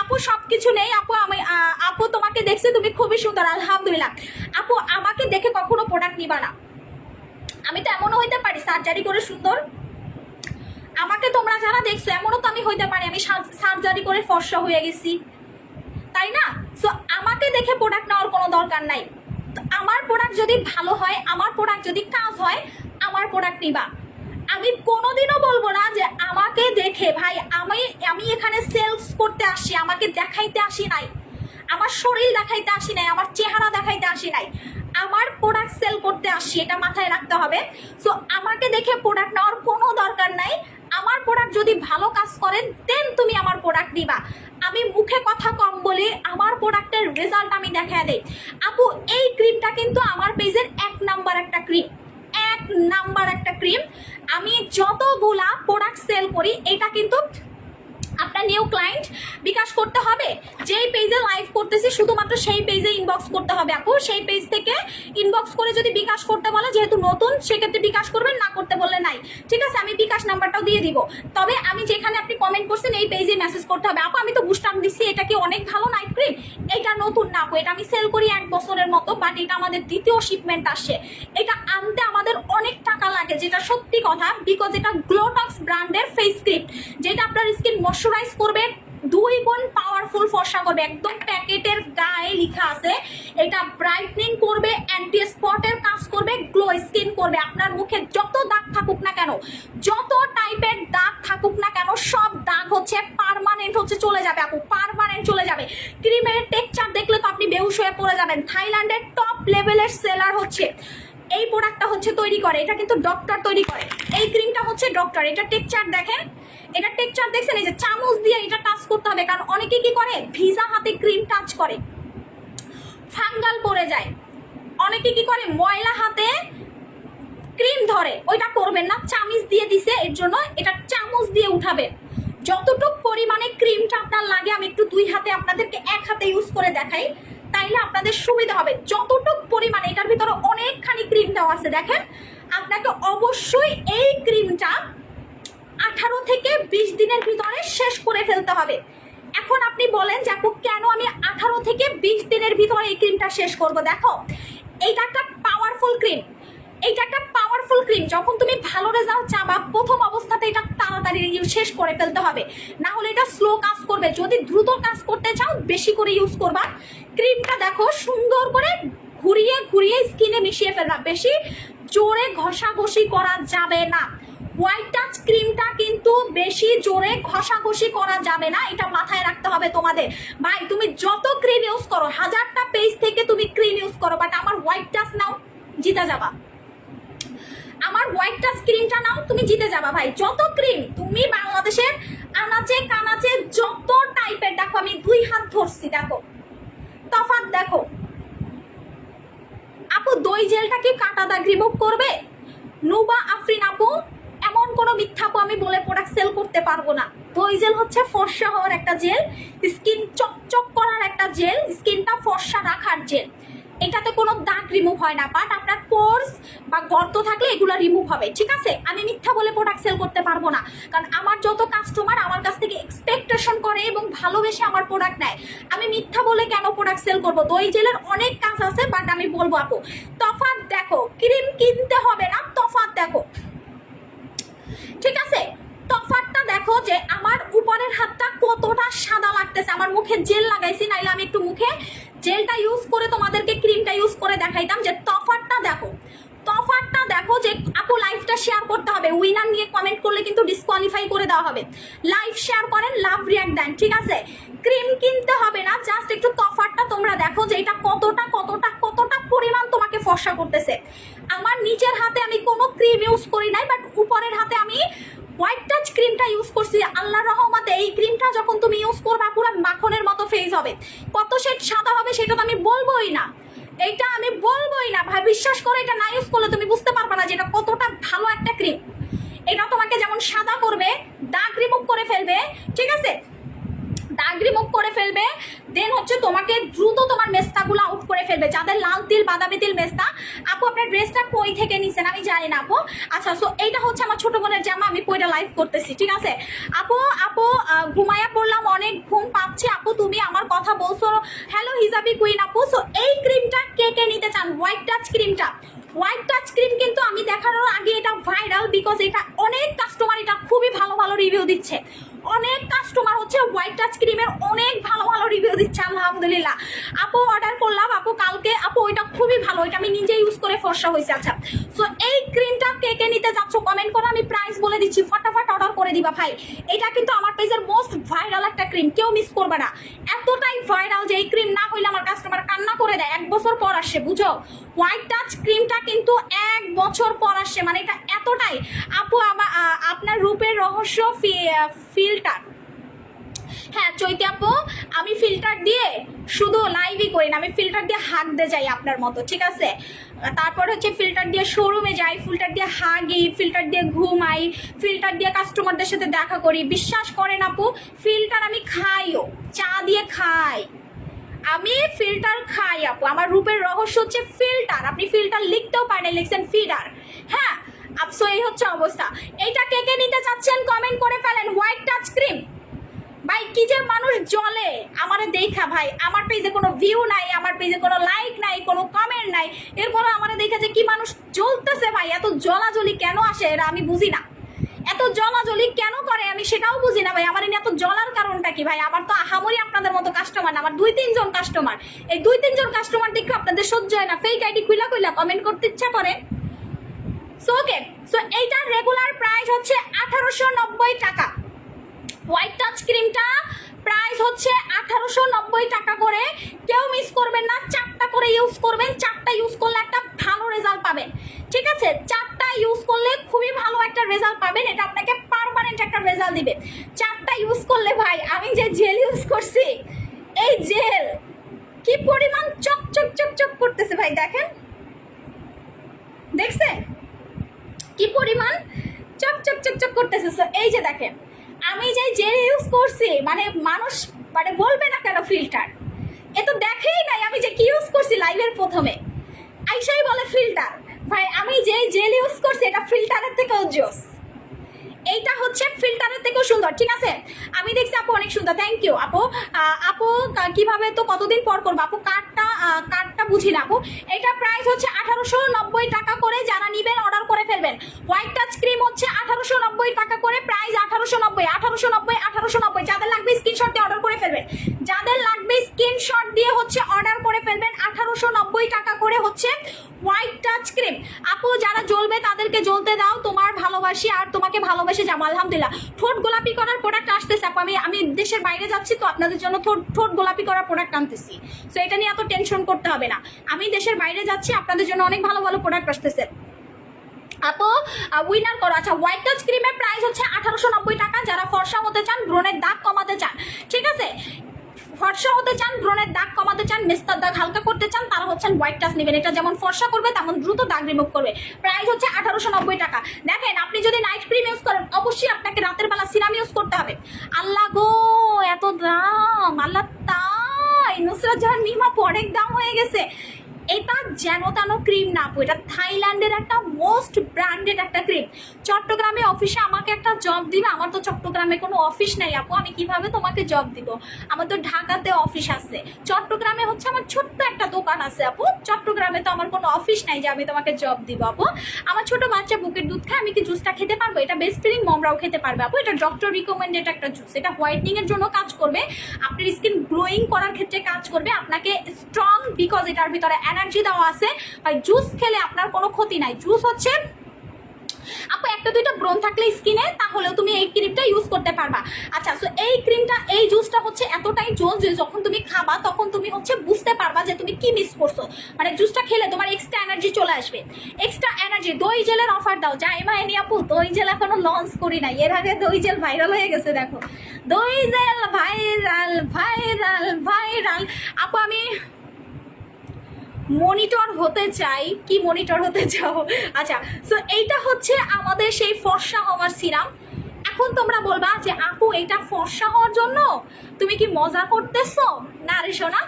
আপু সবকিছু নেই আপু, আমি আপু তোমাকে দেখছি তুমি খুবই সুন্দর, আলহামদুলিল্লাহ। আপু আমাকে দেখে কখনো প্রোডাক্ট নিবা না, আমি তো এমনও হইতে পারি সার্জারি করে সুন্দর। আমাকে তোমরা যারা দেখছো এমনও তো আমি হইতে পারি আমি সার্জারি করে ফর্সা হয়ে গেছি, তাই না? সো আমাকে দেখে প্রোডাক্ট নেওয়ার কোনো দরকার নাই। আমার প্রোডাক্ট যদি ভালো হয়, আমার প্রোডাক্ট যদি কাজ হয়, আমার প্রোডাক্ট নিবা। আমি কোনোদিনও বলবো না যে আমাকে দেখে, ভাই আমি এখানে সেলস করতে আসি, আমাকে দেখাইতে আসি নাই, আমার শরীর দেখাইতে আসি নাই, আমার চেহারা দেখাইতে আসি নাই, আমার প্রোডাক্ট সেল করতে আসি, এটা মাথায় রাখতে হবে। সো আমাকে দেখে প্রোডাক্ট নেওয়ার কোনো দরকার নাই। আমার প্রোডাক্ট যদি ভালো কাজ করেন দেন তুমি আমার প্রোডাক্ট নিবা। আমি মুখে কথা কম বলি, আমার প্রোডাক্টের রেজাল্ট আমি দেখায় দেই। আপু এই ক্রিমটা কিন্তু আমার পেজের 1 নাম্বার একটা ক্রিম, 1 নাম্বার একটা ক্রিম। আমি যতগুলা প্রোডাক্ট সেল করি, এটা কিন্তু আপনার নিউ ক্লায়েন্ট বিকাশ করতে হবে। যেই পেজে লাইভ করতেছি শুধুমাত্র সেই পেজে ইনবক্স করতে হবে আপু। সেই পেজ থেকে ইনবক্স করে যদি বিকাশ করতে বলে, যেহেতু নতুন সেক্ষেত্রে বিকাশ করবেন, না করতে বললে নাই, ঠিক আছে? আমি বিকাশ নাম্বারটাও দিয়ে দিব। তবে আমি যেখানে আপনি কমেন্ট করছেন এই পেজে মেসেজ করতে হবে। আপু আমি তো বুস্টাম দিচ্ছি, এটা কি অনেক ভালো নাইট ক্রিম? এটা নতুন না আপু, এটা আমি সেল করি 1 বছরের মতো, বাট এটা আমাদের দ্বিতীয় শিপমেন্ট আসছে। এটা আনতে আমাদের অনেক টাকা লাগে, যেটা সত্যি কথা, বিকজ এটা গ্লোটক্স ব্র্যান্ডের ফেস ক্রিম, যেটা আপনার স্কিন ময়শ্চারাইজ করবে, 2 গুণ পাওয়ারফুল ফর্সা করবে। একদম প্যাকেটের গায়ে লেখা আছে এটা ব্রাইটনিং করবে, অ্যান্টি স্পটের কাজ করবে, গ্লো স্কিন করবে। আপনার মুখে যত দাগ থাকুক না কেন, যত টাইপের দাগ থাকুক না কেন, সব দাগ হচ্ছে পার্মানেন্ট হচ্ছে চলে যাবে আপু, পার্মানেন্ট চলে যাবে। ক্রিমের টেক্সচার দেখলে তো আপনি বেহুশ হয়ে পড়ে যাবেন। থাইল্যান্ডের টপ লেভেলের সেলার হচ্ছে এই প্রোডাক্টটা হচ্ছে তৈরি করে, এটা কিন্তু ডক্টর তৈরি করে। এই ক্রিমটা হচ্ছে ডক্টর। এটা টেক্সচার দেখেন, এটা টেক্সচার দেখছেন, এই যে চামচ দিয়ে এটা টাচ করতে হবে, কারণ অনেকে কি করে ভিজা হাতে ক্রিম টাচ করে, ফাঙ্গাল পড়ে যায়। অনেকে কি করে ময়লা হাতে ক্রিম ধরে, ওইটা করবেন না। চামচ দিয়ে দিছে এর জন্য এটা চামচ দিয়ে উঠাবেন। যতটুকু পরিমাণে ক্রিমটা আপনার লাগে, আমি একটু 2 হাতে আপনাদেরকে 1 হাতে ইউজ করে দেখাই, তাইলে আপনাদের সুবিধা হবে। যতটুকু পরিমাণে, এটার ভিতরে অনেকখানি ক্রিম দেওয়া আছে, দেখেন। আপনাকে অবশ্যই এই ক্রিমটা 18 থেকে 20 দিনের ভিতরে শেষ করে ফেলতে হবে। এখন আপনি বলেন যে আপু কেন আমি 18 থেকে 20 দিনের ভিতরে এই ক্রিমটা শেষ করব? দেখো এইটা একটা পাওয়ারফুল ক্রিম, এইটা একটা পাওয়ারফুল ক্রিম। যখন তুমি ভালো রেজাল্ট চাবা, প্রথম অবস্থাতে এটা তাড়াতাড়ি শেষ করে ফেলতে হবে, না হলে এটা স্লো কাজ করবে। যদি দ্রুত কাজ করতে চাও বেশি করে ইউজ করবা। ক্রিমটা দেখো সুন্দর করে ঘুরিয়ে ঘুরিয়ে স্কিনে মিশিয়ে ফেলবা, বেশি জোরে ঘষাঘষি করা যাবে না। হোয়াইট টাচ ক্রিমটা কিন্তু বেশি জোরে ঘষাঘষি করা যাবে না, এটা মাথায় রাখতে হবে তোমাদের। ভাই তুমি যত ক্রিম ইউজ করো, 1000টা পেজ থেকে তুমি ক্রিম ইউজ করো, বাট আমার হোয়াইট টাচ নাও, জিতে যাবা। আমার হোয়াইট টাচ ক্রিমটা নাও, তুমি জিতে যাবা ভাই। যত ক্রিম তুমি বাংলাদেশের আনাচে কানাচে যত টাইপের, দেখো আমি 2 হাত ধরছি, দেখো তফাৎ দেখো। আপু দই জেলটা কি কাটা দাগ রিমুভ করবে? নুবা আফরিন আপু, এমন কোনো মিথ্যা আপু আমি বলে প্রোডাক্ট সেল করতে পারবো না। দই জেল হচ্ছে ফর্সা হওয়ার একটা জেল, স্কিন চকচক করার একটা জেল, স্কিনটা ফর্সা রাখার জেল। এটাতে কোনো দাগ রিমুভ হয় না, বাট আপনার পোরস বা গর্ত থাকলে এগুলো রিমুভ হবে, ঠিক আছে? আমি মিথ্যা বলে প্রোডাক্ট সেল করতে পারবো না, কারণ আমার যত কাস্টমার আমার কাছ থেকে এক্সপেকটেশন করে এবং ভালোবেসে আমার প্রোডাক্ট নেয়। আমি মিথ্যা বলে কেন প্রোডাক্ট সেল করবো? দই জেলের অনেক কাজ আছে, বাট আমি বলবো আপু তফাৎ দেখো, ক্রিম কিনতে হবে না, তফাৎ দেখো, ঠিক আছে? তফাৎটা দেখো যে আমার উপরের হাতটা কতটা সাদা লাগতেছে। আমার মুখে জেল লাগাইছি, নাইলে আমি একটু মুখে জেলটা ইউজ করে তোমাদেরকে ক্রিমটা ইউজ করে দেখাইতাম। যে তফাৎটা দেখো, তফাৎটা দেখো। যে আপু লাইভটা শেয়ার করতে হবে, উইনার নিয়ে কমেন্ট করলে কিন্তু ডিসকোয়ালিফাই করে দেওয়া হবে। লাইভ শেয়ার করেন, লাভ রিয়াক্ট দেন, ঠিক আছে? ক্রিম কিনতে হবে না, জাস্ট একটু তফাৎটা তোমরা দেখো যে এটা কতটা কতটা কতটা পরিমাণ তোমাকে ফর্সা করতেছে। আমার নিচের হাতে আমি কোনো ক্রিম ইউজ করি নাই, বাট উপরের হাতে আমি হোয়াইট টাচ ক্রিমটা ইউজ করছি। আল্লাহর রহমতে এই ক্রিমটা যখন তুমি ইউজ করবা, পুরো মাখনের মতো ফেস হবে। কত শেড সাদা হবে সেটা তো আমি বলবোই না, এটা আমি বলবোই না ভাই, বিশ্বাস করে। এটা না ইউজ করলে তুমি বুঝতে পারবে না যে এটা কতটা ভালো একটা ক্রিম। এটা তোমাকে যেমন সাদা করবে, দাগ রিমুভ করে ফেলবে, ঠিক আছে? দাগ রিমুভ করে ফেলবে, দেন হচ্ছে তোমাকে দ্রুত তোমার মেস্তাগুলো আউট করে ফেলবে। যাদের লাল তিল, বাদামি তিল, মেস্তা, আপু আপনার ড্রেসটা কই থেকে নিছেন আমি জানি না আপু। আচ্ছা, সো এইটা হচ্ছে আমার ছোট বোনের জামা, আমি পয়টা লাইভ করতেছি, ঠিক আছে আপু। আপু ঘুমায়া পড়লাম, অনেক ঘুম পাচ্ছে আপু, তুমি আমার কথা বলছো। হ্যালো হিজাবি কুইন আপু। সো এই ক্রিমটা কে কে নিতে চান? হোয়াইট টাচ ক্রিমটা, হোয়াইট টাচ ক্রিম কিন্তু আমি দেখানোর আগে এটা ভাইরাল, বিকজ এটা অনেক কাস্টমার এটা খুবই ভালো ভালো রিভিউ দিচ্ছে। অনেক কাস্টমার হচ্ছে হোয়াইট টাচ ক্রিমের অনেক ভালো ভালো রিভিউ দিচ্ছে, আলহামদুলিল্লাহ। আপু অর্ডার করলাম আপু কালকে, আপু ওইটা খুবই ভালো, এটা আমি নিজে ইউজ করে ফর্সা হয়েছে। আচ্ছা, সো এই ক্রিমটা কে কে নিতে যাচ্ছ কমেন্ট করো, আমি প্রাইস বলে দিচ্ছি, ফটাফট অর্ডার করে দিবা ভাই। এটা কিন্তু আমার পেজের মোস্ট ভাইরাল একটা ক্রিম, কেউ মিস করবে না। এতটাই ভাইরাল যে এই ক্রিম না হইলে আমার কাস্টমার কান্না করে দেয়, 1 বছর পর আসে, বুঝো। হোয়াইট টাচ ক্রিমটা কিন্তু 1 বছর পর আসছে, মানে এটা এতটাই। আপু আপনার রূপের রহস্য ফিল্টার, হ্যাঁ চৈতি আপু, আমি ফিল্টার দিয়ে শুধু লাইভই করি না, আমি ফিল্টার দিয়ে হাঁকতে যাই আপনার মতো, ঠিক আছে। তারপর হচ্ছে ফিল্টার দিয়ে শোরুমে যাই, ফিল্টার দিয়ে হাগি, ফিল্টার দিয়ে ঘুমাই, ফিল্টার দিয়ে কাস্টমারদের সাথে দেখা করি। বিশ্বাস করেন আপু, ফিল্টার আমি খাইও, চা দিয়ে খাই, আমি ফিল্টার খাই আপু। আমার রূপের রহস্য হচ্ছে ফিল্টার, আপনি ফিল্টার লিখতেও পারেন, লিখছেন ফিডার, হ্যাঁ আপসো এই হচ্ছে অবস্থা। এইটা কে কে নিতে চাচ্ছেন কমেন্ট করে ফেলেন। হোয়াইট টাচ ক্রিম ভাই, কি যে মানুষ জ্বলে আমারে দেখা ভাই, আমার পেজে কোনো ভিউ নাই, আমার পেজে কোনো লাইক নাই, কোনো কমেন্ট নাই, এরপরে আমারে দেখা যে কি মানুষ জ্বলতেছে ভাই। এত জ্বলাজ্বলি কেন আসে এরা আমি বুঝি না, এত জ্বলাজ্বলি কেন করে আমি সেটাও বুঝি না ভাই। আমার এত জ্বলার কারণটা কি ভাই? আমার তো আহামরি আপনাদের মতো কাস্টমার না, আমার 2-3 জন কাস্টমার, এই 2-3 জন কাস্টমার দেখে আপনাদের সহ্য হয় না, ফেক আইডি খুইলা কমেন্ট করতে ইচ্ছা করে। সো ওকে, সো এইটার রেগুলার প্রাইস হচ্ছে 1890 টাকা। হোয়াইট টাচ ক্রিমটা প্রাইস হচ্ছে 1890 টাকা করে, কেউ মিস করবেন না। 4টা করে ইউজ করবেন, 4টা ইউজ করলে একটা ভালো রেজাল্ট পাবেন, ঠিক আছে। 4টা ইউজ করলে খুবই ভালো একটা রেজাল্ট পাবেন, এটা আপনাকে পার্মানেন্ট একটা রেজাল্ট দিবে। 4টা ইউজ করলে ভাই, আমি যে জেল ইউজ করছি, এই জেল কি পরিমাণ চক চক চক চক করতেছে ভাই, দেখেন, দেখছেন কি পরিমাণ চক চক চক চক করতেছে। এই যে দেখেন, আমি যে জেল ইউজ করছি, মানে মানুষ মানে বলবে না কেন ফিল্টার, এ তো দেখেই নাই আমি যে কি ইউজ করছি লাইভের প্রথমে, আইসাই বলে ফিল্টার। ভাই আমি যে জেল ইউজ করছি এটা ফিল্টারের থেকেও জোস, এইটা হচ্ছে ফিল্টারের থেকেও সুন্দর, ঠিক আছে। আমি দেখছি আপু অনেক সুন্দর, থ্যাংক ইউ আপু। আপু কিভাবে তো কতদিন পর করবো আপু, কার্ডটা বুঝি না আপু। এটা প্রাইস হচ্ছে 1890 টাকা করে, যারা নিবেন অর্ডার করে ফেলবেন। হোয়াইট টাচ ক্রিম হচ্ছে 1890 টাকা করে, প্রাইস 1890। যাদের লাগবে স্ক্রিনশট দিয়ে অর্ডার করে ফেলবেন, যাদের লাগবে স্ক্রিনশট দিয়ে হচ্ছে অর্ডার করে ফেলবেন। 1890 টাকা করে হচ্ছে হোয়াইট টাচ ক্রিম। আপু যারা জ্বলবে তাদেরকে জ্বলতে দাও, তোমার ভালোবাসি আর তোমাকে ভালোবেসে যাবো, আলহামদুলিল্লাহ। ঠোঁট গোলাপি করার প্রোডাক্ট আসতেছে আপু, আমি দেশের বাইরে যাচ্ছি তো আপনাদের জন্য ঠোঁট গোলাপি করার প্রোডাক্ট আনতেছি, সো এটা নিয়ে এত টেনশন করতে হবে না। আমি দেশের বাইরে যাচ্ছি, আপনাদের জন্য অনেক ভালো ভালো প্রোডাক্ট আসতেছে আপু, উইনার করো। আচ্ছা, হোয়াইট টাচ ক্রিমের প্রাইস হচ্ছে 1890 টাকা। যারা ফর্সা হতে চান, ব্রণের দাগ কমাতে চান, ঠিক আছে, ফর্সা হতে চান, ব্রণের দাগ কমাতে চান, মেস্তার দাগ হালকা করতে চান, তারা হচ্ছেন হোয়াইট টাচ নেবেন। এটা যেমন ফর্সা করবে তেমন দ্রুত দাগ রিমুভ করবে। প্রাইস হচ্ছে 1890 টাকা। দেখেন, আপনি যদি নাইট ক্রিম ইউজ করেন, অবশ্যই আপনাকে রাতের বেলা সিরাম ইউজ করতে হবে। আল্লাহ গো, এত দাম, আল্লাহ তাই, নুসরাত জাহান মিমা অনেক দাম হয়ে গেছে। এটা যেন তেন ক্রিম না আপু, এটা থাইল্যান্ডের একটা মোস্ট ব্র্যান্ডেড একটা ক্রিম। চট্টগ্রামে অফিসে আমাকে একটা জব দিবে, আমার তো চট্টগ্রামে কোনো অফিস নাই আপু, আমি কিভাবে তোমাকে জব দিব? আমার তো ঢাকাতে অফিস আছে, চট্টগ্রামে হচ্ছে আমার ছোট্ট একটা দোকান আছে আপু, চট্টগ্রামে তো আমার কোনো অফিস নাই যে আমি তোমাকে জব দিব আপু। আমার ছোট বাচ্চা বুকের দুধ খায়, আমি কি জুসটা খেতে পারবো? এটা বেস্ট ফিলিং মমরাও খেতে পারবে আপু, এটা ডক্টর রিকমেন্ডেড একটা জুস। এটা হোয়াইটনিং এর জন্য কাজ করবে, আপনার স্কিন গ্লোয়িং করার ক্ষেত্রে কাজ করবে, আপনাকে স্ট্রং, বিকজ এটার ভিতরে এনার্জি দেওয়া আছে। ভাই জুস খেলে আপনার কোনো ক্ষতি নাই। জুস হচ্ছে আপু 1-2টা ব্রণ থাকলে স্কিনে, তাহলেও তুমি এই ক্রিমটা ইউজ করতে পারবা। আচ্ছা, সো এই ক্রিমটা, এই জুসটা হচ্ছে এতটাই জোস যে যখন তুমি খাবা তখন তুমি হচ্ছে বুঝতে পারবা যে তুমি কি মিস করছো। মানে জুসটা খেলে তোমার এক্সট্রা এনার্জি চলে আসবে, এক্সট্রা এনার্জি। দই জেলের অফার দাও, জাইমা এনি আপু। দই জেল এখনো লঞ্চ করি নাই, এর আগে দই জেল ভাইরাল হয়ে গেছে, দেখো দই জেল ভাইরাল ভাইরাল ভাইরাল। আপু আমি মনিটর হতে চাই, কি মনিটর হতে চাও? আচ্ছা, সো এইটা হচ্ছে আমাদের সেই ফর্সা হওয়ার সিরাম। এখন তোমরা বলবা যে আপু এটা ফর্সা হওয়ার জন্য, তুমি কি মজা করতেছো? না রে সোনা,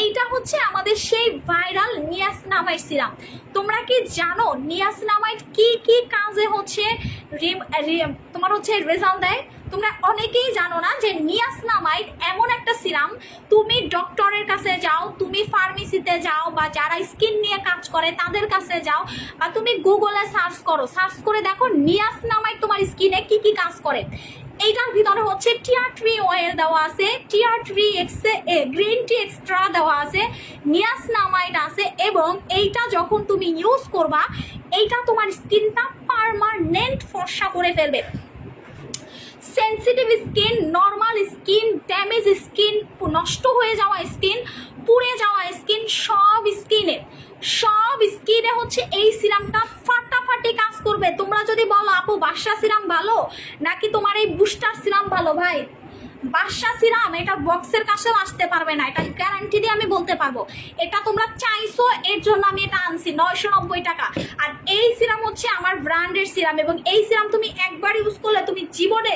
এইটা হচ্ছে আমাদের সেই ভাইরাল নিয়াসিনামাইড সিরাম। তোমরা কি জানো নিয়াসিনামাইড কি কি কাজে হচ্ছে তোমার হচ্ছে রেজাল্ট দেয়? তোমরা অনেকেই জানো না যে নিয়াসিনামাইড এমন একটা সিরাম, তুমি ডক্টরের কাছে যাও, তুমি ফার্মেসিতে যাও, বা যারা স্কিন নিয়ে কাজ করে তাদের কাছে যাও, বা তুমি গুগলে সার্চ করো, সার্চ করে দেখো নিয়াসিনামাইড তোমার স্কিনে কি কি কাজ করে। এইটার ভিতরে হচ্ছে টিয়ার ট্রি অয়েল দেওয়া আছে, টিয়ার ট্রি গ্রিন টি এক্সট্রা দেওয়া আছে, নিয়াসিনামাইড আছে, এবং এইটা যখন তুমি ইউজ করবা এইটা তোমার স্কিনটা পার্মানেন্ট ফর্সা করে ফেলবে। Sensitive skin, normal skin, damage skin, নষ্ট হয়ে যাওয়া স্কিন, পুড়ে যাওয়া স্কিন, সব স্কিনে হচ্ছে এই সিরামটা ফাটাফাটি কাজ করবে। তোমরা যদি বলো আপু বাদশা সিরাম ভালো নাকি তোমার এই বুস্টার সিরাম ভালো, ভাই বাদশা সিরাম এটা বক্সের কাছেও আসতে পারবে না, এটা গ্যারান্টি দিয়ে আমি বলতে পারবো। এটা তোমরা চাইছো এর জন্য আমি এটা আনছি 990 টাকা। আর এই সিরাম হচ্ছে আমার ব্র্যান্ডের সিরাম, এবং এই সিরাম তুমি একবার ইউজ করলে তুমি জীবনে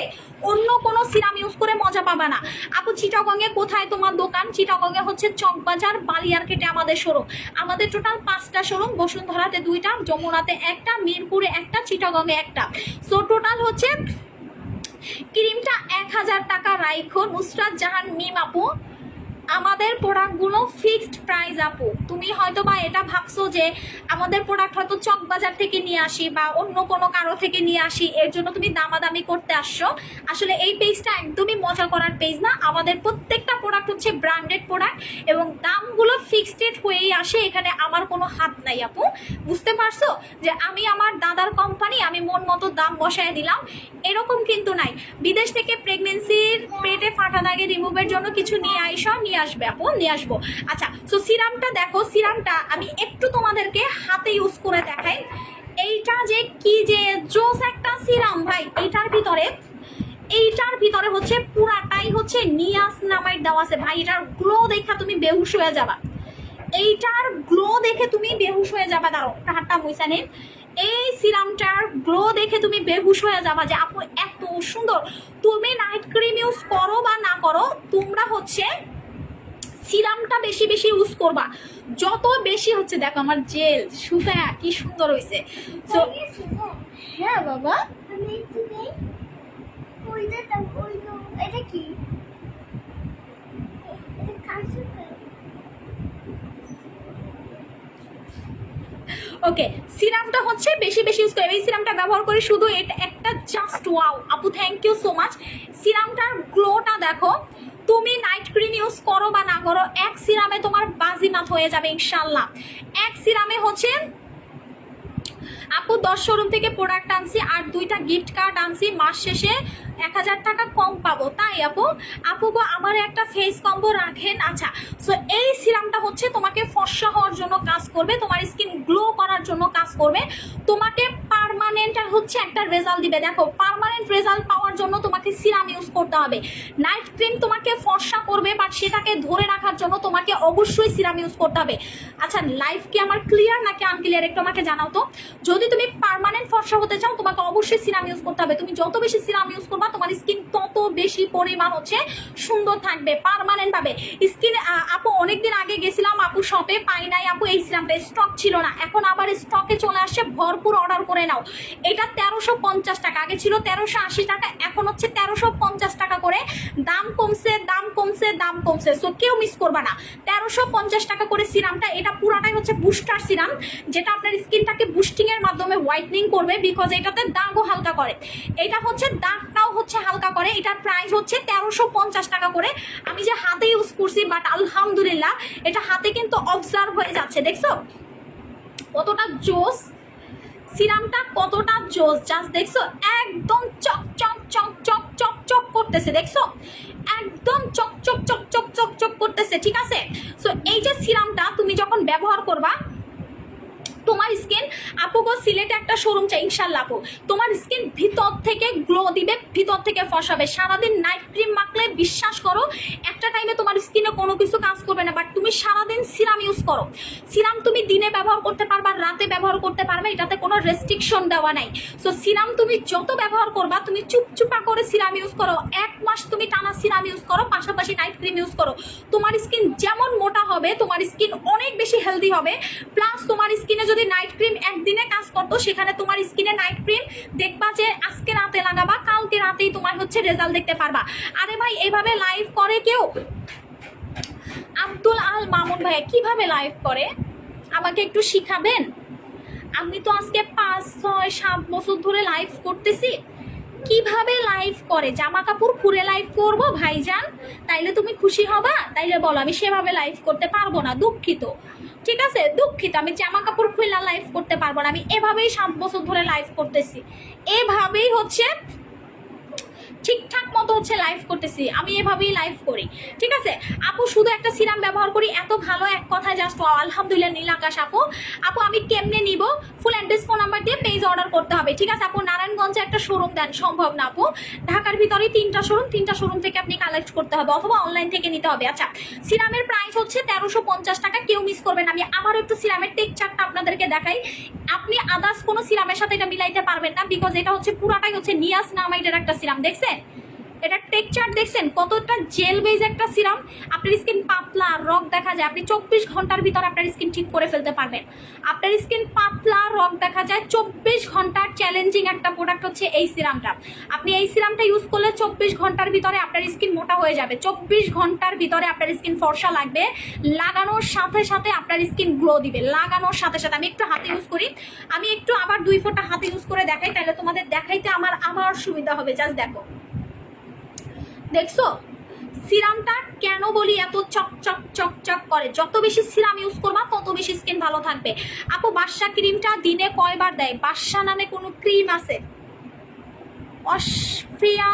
অন্য কোনো সিরাম ইউজ করে মজা পাবে না। আপু চিটাগংয়ে কোথায় তোমার দোকান? চিটাগংয়ে হচ্ছে চকবাজার বালিয়ারকেটে আমাদের শোরুম। আমাদের টোটাল 5টা শোরুম, বসুন্ধরাতে 2টা, যমুনাতে 1টা, মিরপুরে 1টা, চিটাগংয়ে 1টা। সো টোটাল হচ্ছে ক্রিমটা 1000 টাকা রাইখো। নুসরাত জাহান মিম আপু, আমাদের প্রোডাক্টগুলো ফিক্সড প্রাইস আপু। তুমি হয়তো বা এটা ভাবছো যে আমাদের প্রোডাক্ট হয়তো চকবাজার থেকে নিয়ে আসি বা অন্য কোনো কারো থেকে নিয়ে আসি, এর জন্য তুমি দামাদামি করতে আসছো। আসলে এই পেজটা একদমই মজা করার পেজ না। আমাদের প্রত্যেকটা প্রোডাক্ট হচ্ছে ব্র্যান্ডেড প্রোডাক্ট এবং দামগুলো ফিক্সড হয়েই আসে, এখানে আমার কোনো হাত নাই আপু। বুঝতে পারছো যে আমি আমার দাদার কোম্পানি, আমি মন মতো দাম বসায় দিলাম, এরকম কিন্তু নাই। বিদেশ থেকে প্রেগনেন্সির পেটে ফাটা দাগে রিমুভের জন্য কিছু নিয়ে আসবে আপু, নিয়ে আসবো। আচ্ছা, সো সিরামটা দেখো, সিরামটা আমি একটু তোমাদেরকে হাতে ইউজ করে দেখাই। এইটা যে কি যে জোস একটা সিরাম ভাই, এইটার ভিতরে হচ্ছে পুরাটাই হচ্ছে নিয়াসিনামাইড দেওয়া আছে ভাই। এটার গ্লো দেখা তুমি বেহুশ হয়ে যাবা, এইটার গ্লো দেখে তুমি বেহুশ হয়ে যাবা। দাঁড়ো হাতটা মুইসা নিন। এই সিরামটার গ্লো দেখে তুমি বেহুশ হয়ে যাবা যে আপু এত সুন্দর। তুমি নাইট ক্রিম ইউজ করো বা না করো, তোমরা হচ্ছে সিরামটা বেশি বেশি ইউজ করবা। যত বেশি হচ্ছে, দেখো আমার জেল সুতা কি সুন্দর হয়েছে। সো হ্যাঁ বাবা, এটা কি? ওকে, সিরামটা হচ্ছে বেশি বেশি ইউজ করে। এই সিরামটা ব্যবহার করি শুধু, এটা একটা জাস্ট ওয়াও আপু, থ্যাংক ইউ সো মাচ। সিরামটার গ্লোটা দেখো, তুমি নাইট ক্রিম ইউজ করো বা না করো, এক সিরামে তোমার বাজিমাত হয়ে যাবে ইনশাল্লাহ। এক সিরামে হচ্ছে আপু 10 শোরুম থেকে প্রোডাক্ট আনছি আর 2টা গিফট কার্ড আনছি, মাস শেষে 1000 টাকা কম পাবো। তাই আপু গো আমার একটা ফেস কম্বো রাখেন। আচ্ছা, সো এই সিরামটা হচ্ছে তোমাকে ফর্সা হওয়ার জন্য কাজ করবে, তোমার স্কিন গ্লো করার জন্য কাজ করবে, তোমাকে পার্মানেন্ট হচ্ছে একটা রেজাল্ট দিবে। দেখো পার্মানেন্ট রেজাল্ট পাওয়ার জন্য তোমাকে সিরাম ইউজ করতে হবে। নাইট ক্রিম তোমাকে ফর্সা করবে, বাট সেটাকে ধরে রাখার জন্য তোমাকে অবশ্যই সিরাম ইউজ করতে হবে। আচ্ছা, লাইফ কি আমার ক্লিয়ার নাকি আনক্লিয়ার একটু আমাকে জানাও তো। যদি তুমি পার্মানেন্ট ফর্সা হতে চাও তোমাকে অবশ্যই সিরাম ইউজ করতে হবে। তুমি যত বেশি সিরাম ইউজ করবা তোমার স্কিন তত বেশি পরিমাণ হচ্ছে সুন্দর থাকবে, পার্মানেন্ট পাবে স্কিন। আপু অনেকদিন আগে গেছিলাম আপু শপে, পাই নাই আপু এই সিরামটা, স্টক ছিল না, এখন আবার স্টকে চলে আসছে, ভরপুর অর্ডার করে নাও। এটা 1350 টাকা, আগে ছিল 1380 টাকা, এখন হচ্ছে 1350 টাকা করে। দাম কমছে, দাম কমছে, দাম কমছে, সো কেউ মিস করবা না। 1350 টাকা করে সিরামটা, এটা পুরাটাই হচ্ছে বুস্টার সিরাম, যেটা আপনার স্কিনটাকে বুস্টিং এর মাধ্যমে হোয়াইটনিং করবে, বিকজ এটাতে দাগও হালকা করে, এটা হচ্ছে দাগটাও হচ্ছে হালকা করে। এটার প্রাইস হচ্ছে 1350 টাকা করে। আমি যে হাতে ইউজ করছি, বাট আলহামদুলিল্লাহ এটা হাতে কিন্তু অবজার্ভ হয়ে যাচ্ছে, দেখছো কতটা জোস সিরামটা, কতটা জোস, জাস্ট দেখছো একদম চক চক চক চক চক চক করতেছে, দেখছো একদম চক চক চক চক চক চক করতেছে, ঠিক আছে। সো এই যে সিরামটা তুমি যখন ব্যবহার করবা তোমার স্কিন আপু গো সিলেটে একটা শোরুম চাই ইনশাল্লাহ আপু, তোমার স্কিন ভিতর থেকে গ্লো দিবে, ভিতর থেকে ফসাবে। সারাদিন নাইট ক্রিম মাখলে বিশ্বাস করো একটা টাইমে তোমার স্কিনে কোনো কিছু কাজ করবে না, বাট তুমি সারাদিন সিরাম ইউজ করো। সিরাম তুমি দিনে ব্যবহার করতে পারবা, রাতে ব্যবহার করতে পারবে, এটাতে কোনো রেস্ট্রিকশন দেওয়া নাই। সো সিরাম তুমি যত ব্যবহার করবা, তুমি চুপচুপা করে সিরাম ইউজ করো, 1 মাস তুমি টানা সিরাম ইউজ করো, পাশাপাশি নাইট ক্রিম ইউজ করো। তোমার স্কিন যেমন মোটা হবে, তোমার স্কিন অনেক বেশি হেলদি হবে। প্লাস তোমার স্কিনে যদি নাইট ক্রিম একদিনে কাজ করতো, সেখানে তোমার স্কিনে নাইট ক্রিম দেখবা যে আজকে রাতে লাগাবা, কালকে রাতেই তোমার হচ্ছে রেজাল্ট দেখতে পারবা। আরে ভাই এইভাবে লাইভ করে কেউ? আব্দুল আল মামুন ভাইয়া কিভাবে লাইভ করে আমাকে একটু শিখাবেন? আমি তো আজকে 5, 6, 7 বছর ধরে লাইভ করতেছি, কিভাবে লাইভ করে? জামা কাপড় খুলে লাইভ করবো ভাইজান? তাইলে তুমি খুশি হবা? তাইলে বলো, আমি সেভাবে লাইভ করতে পারবো না, দুঃখিত। ঠিক আছে, দুঃখিত, আমি জামা কাপড় খুলে লাইভ করতে পারবো না। আমি এভাবেই 7 বছর ধরে লাইভ করতেছি, এভাবেই হচ্ছে ঠিকঠাক মতো হচ্ছে লাইভ করতেছি, আমি এভাবেই লাইভ করি। ঠিক আছে আপু, শুধু একটা সিরাম ব্যবহার করি, এত ভালো, এক কথায় জাস্ট আলহামদুলিল্লাহ। নীল আকাশ আপু, আপু আমি কেমনে নিব? ফুল অ্যাড্রেস ফোন নাম্বার দিয়ে পেজ অর্ডার করতে হবে। ঠিক আছে আপু, নারায়ণগঞ্জে একটা শোরুম দেন, সম্ভব না আপু। ঢাকার ভিতরে 3টা শোরুম, 3টা শোরুম থেকে আপনি কালেক্ট করতে হবে, অথবা অনলাইন থেকে নিতে হবে। আচ্ছা, সিরামের প্রাইস হচ্ছে 1350 টাকা, কেউ মিস করবেন। আমি আবার একটু সিরামের টেক্সচারটা আপনাদেরকে দেখাই। আপনি আদার্স কোনো সিরামের সাথে এটা মিলাইতে পারবেন না, বিকজ এটা হচ্ছে পুরাটাই হচ্ছে নিয়াসিনামাইডের একটা সিরাম। দেখছেন এটা টেক্সচার, দেখছেন কতটা জেল বেজ একটা সিরাম। আপনার স্কিন পাতলা, রগ দেখা যায়, আপনি 24 ঘন্টার ভিতরে আপনার স্কিন ঠিক করে ফেলতে পারবেন। আপনার স্কিন পাতলা, রগ দেখা যায়, 24 ঘন্টার চ্যালেঞ্জিং একটা প্রোডাক্ট হচ্ছে এই সিরামটা। আপনি এই সিরামটা ইউজ করলে 24 ঘন্টার ভিতরে আপনার স্কিন মোটা হয়ে যাবে, 24 ঘন্টার ভিতরে আপনার স্কিন ফর্সা লাগবে, লাগানোর সাথে সাথে আপনার স্কিন গ্লো দিবে, লাগানোর সাথে সাথে। আমি একটু হাতে ইউজ করি, আমি একটু আবার 2 ফোঁটা হাতে ইউজ করে দেখাই, তাহলে তোমাদের দেখাইতে আমার সুবিধা হবে। জাস্ট দেখো, দেখছো সিরামটা কেন বলি এত চকচক চকচক করে? যত বেশি সিরাম ইউজ করবা তত বেশি স্কিন ভালো থাকবে। আপু বাদশা ক্রিমটা দিনে কয়বার দেয়? বাদশা নামে কোনো ক্রিম আছে? অসফিয়া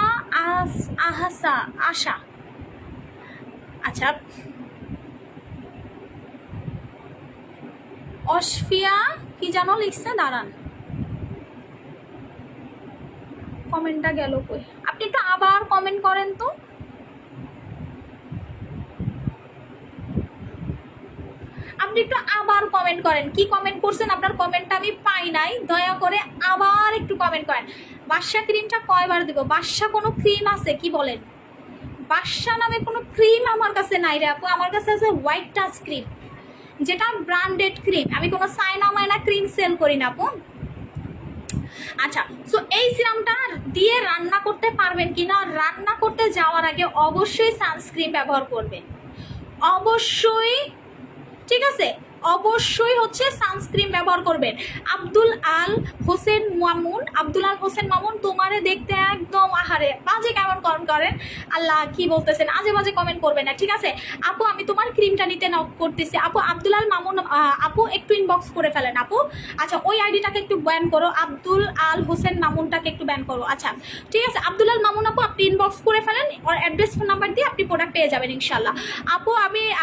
আহাসা আশা, আচ্ছা অসফিয়া কি জানো লিখছে, দাঁড়ান কমেন্টটা গেল কই? আপনি একটু আবার কমেন্ট করেন তো। আপনি একটু আবার কমেন্ট করেন, কি কমেন্ট করছেন? আপনার কমেন্টটা আমি পাই নাই, দয়া করে আবার একটু কমেন্ট করেন। বাদশা ক্রিমটা কয়বার দেবো? বাদশা কোনো ক্রিম আছে কি বলেন? বাদশা নামে কোনো ক্রিম আমার কাছে নাই রে আপু, আমার কাছে আছে হোয়াইট টাচ ক্রিম, যেটা ব্র্যান্ডেড ক্রিম। আমি কোনো সাইনা মাইনা ক্রিম সেল করি না আপু। আচ্ছা, সো এই সিরামটা দিয়ে রান্না করতে পারবেন কিনা? রান্না করতে যাওয়ার আগে অবশ্যই সানস্ক্রিন ব্যবহার করবেন, অবশ্যই। ঠিক আছে, অবশ্যই হচ্ছে সানস্ক্রিন ব্যবহার করবেন। আব্দুল আল হোসেন মামুন, আব্দুল আল হোসেন মামুন, তোমারে দেখতে একদম আহারে বাজে কেমন কমেন্ট করেন, আল্লাহ কি বলতেছেন, আজে বাজে কমেন্ট করবেন না। ঠিক আছে আপু, আমি তোমার ক্রিমটা নিতে নক করতেছি। আপু আব্দুল আল মামুন আপু একটু ইনবক্স করে ফেলেন আপু। আচ্ছা, ওই আইডিটাকে একটু ব্যান করো, আব্দুল আল হোসেন মামুনটাকে একটু ব্যান করো। আচ্ছা ঠিক আছে, আব্দুল আল মামুন আপু আপনি ইনবক্স করে ফেলেন, ওর অ্যাড্রেস ফোন নাম্বার দিয়ে আপনি প্রোডাক্ট পেয়ে যাবেন ইনশাল্লাহ। আপু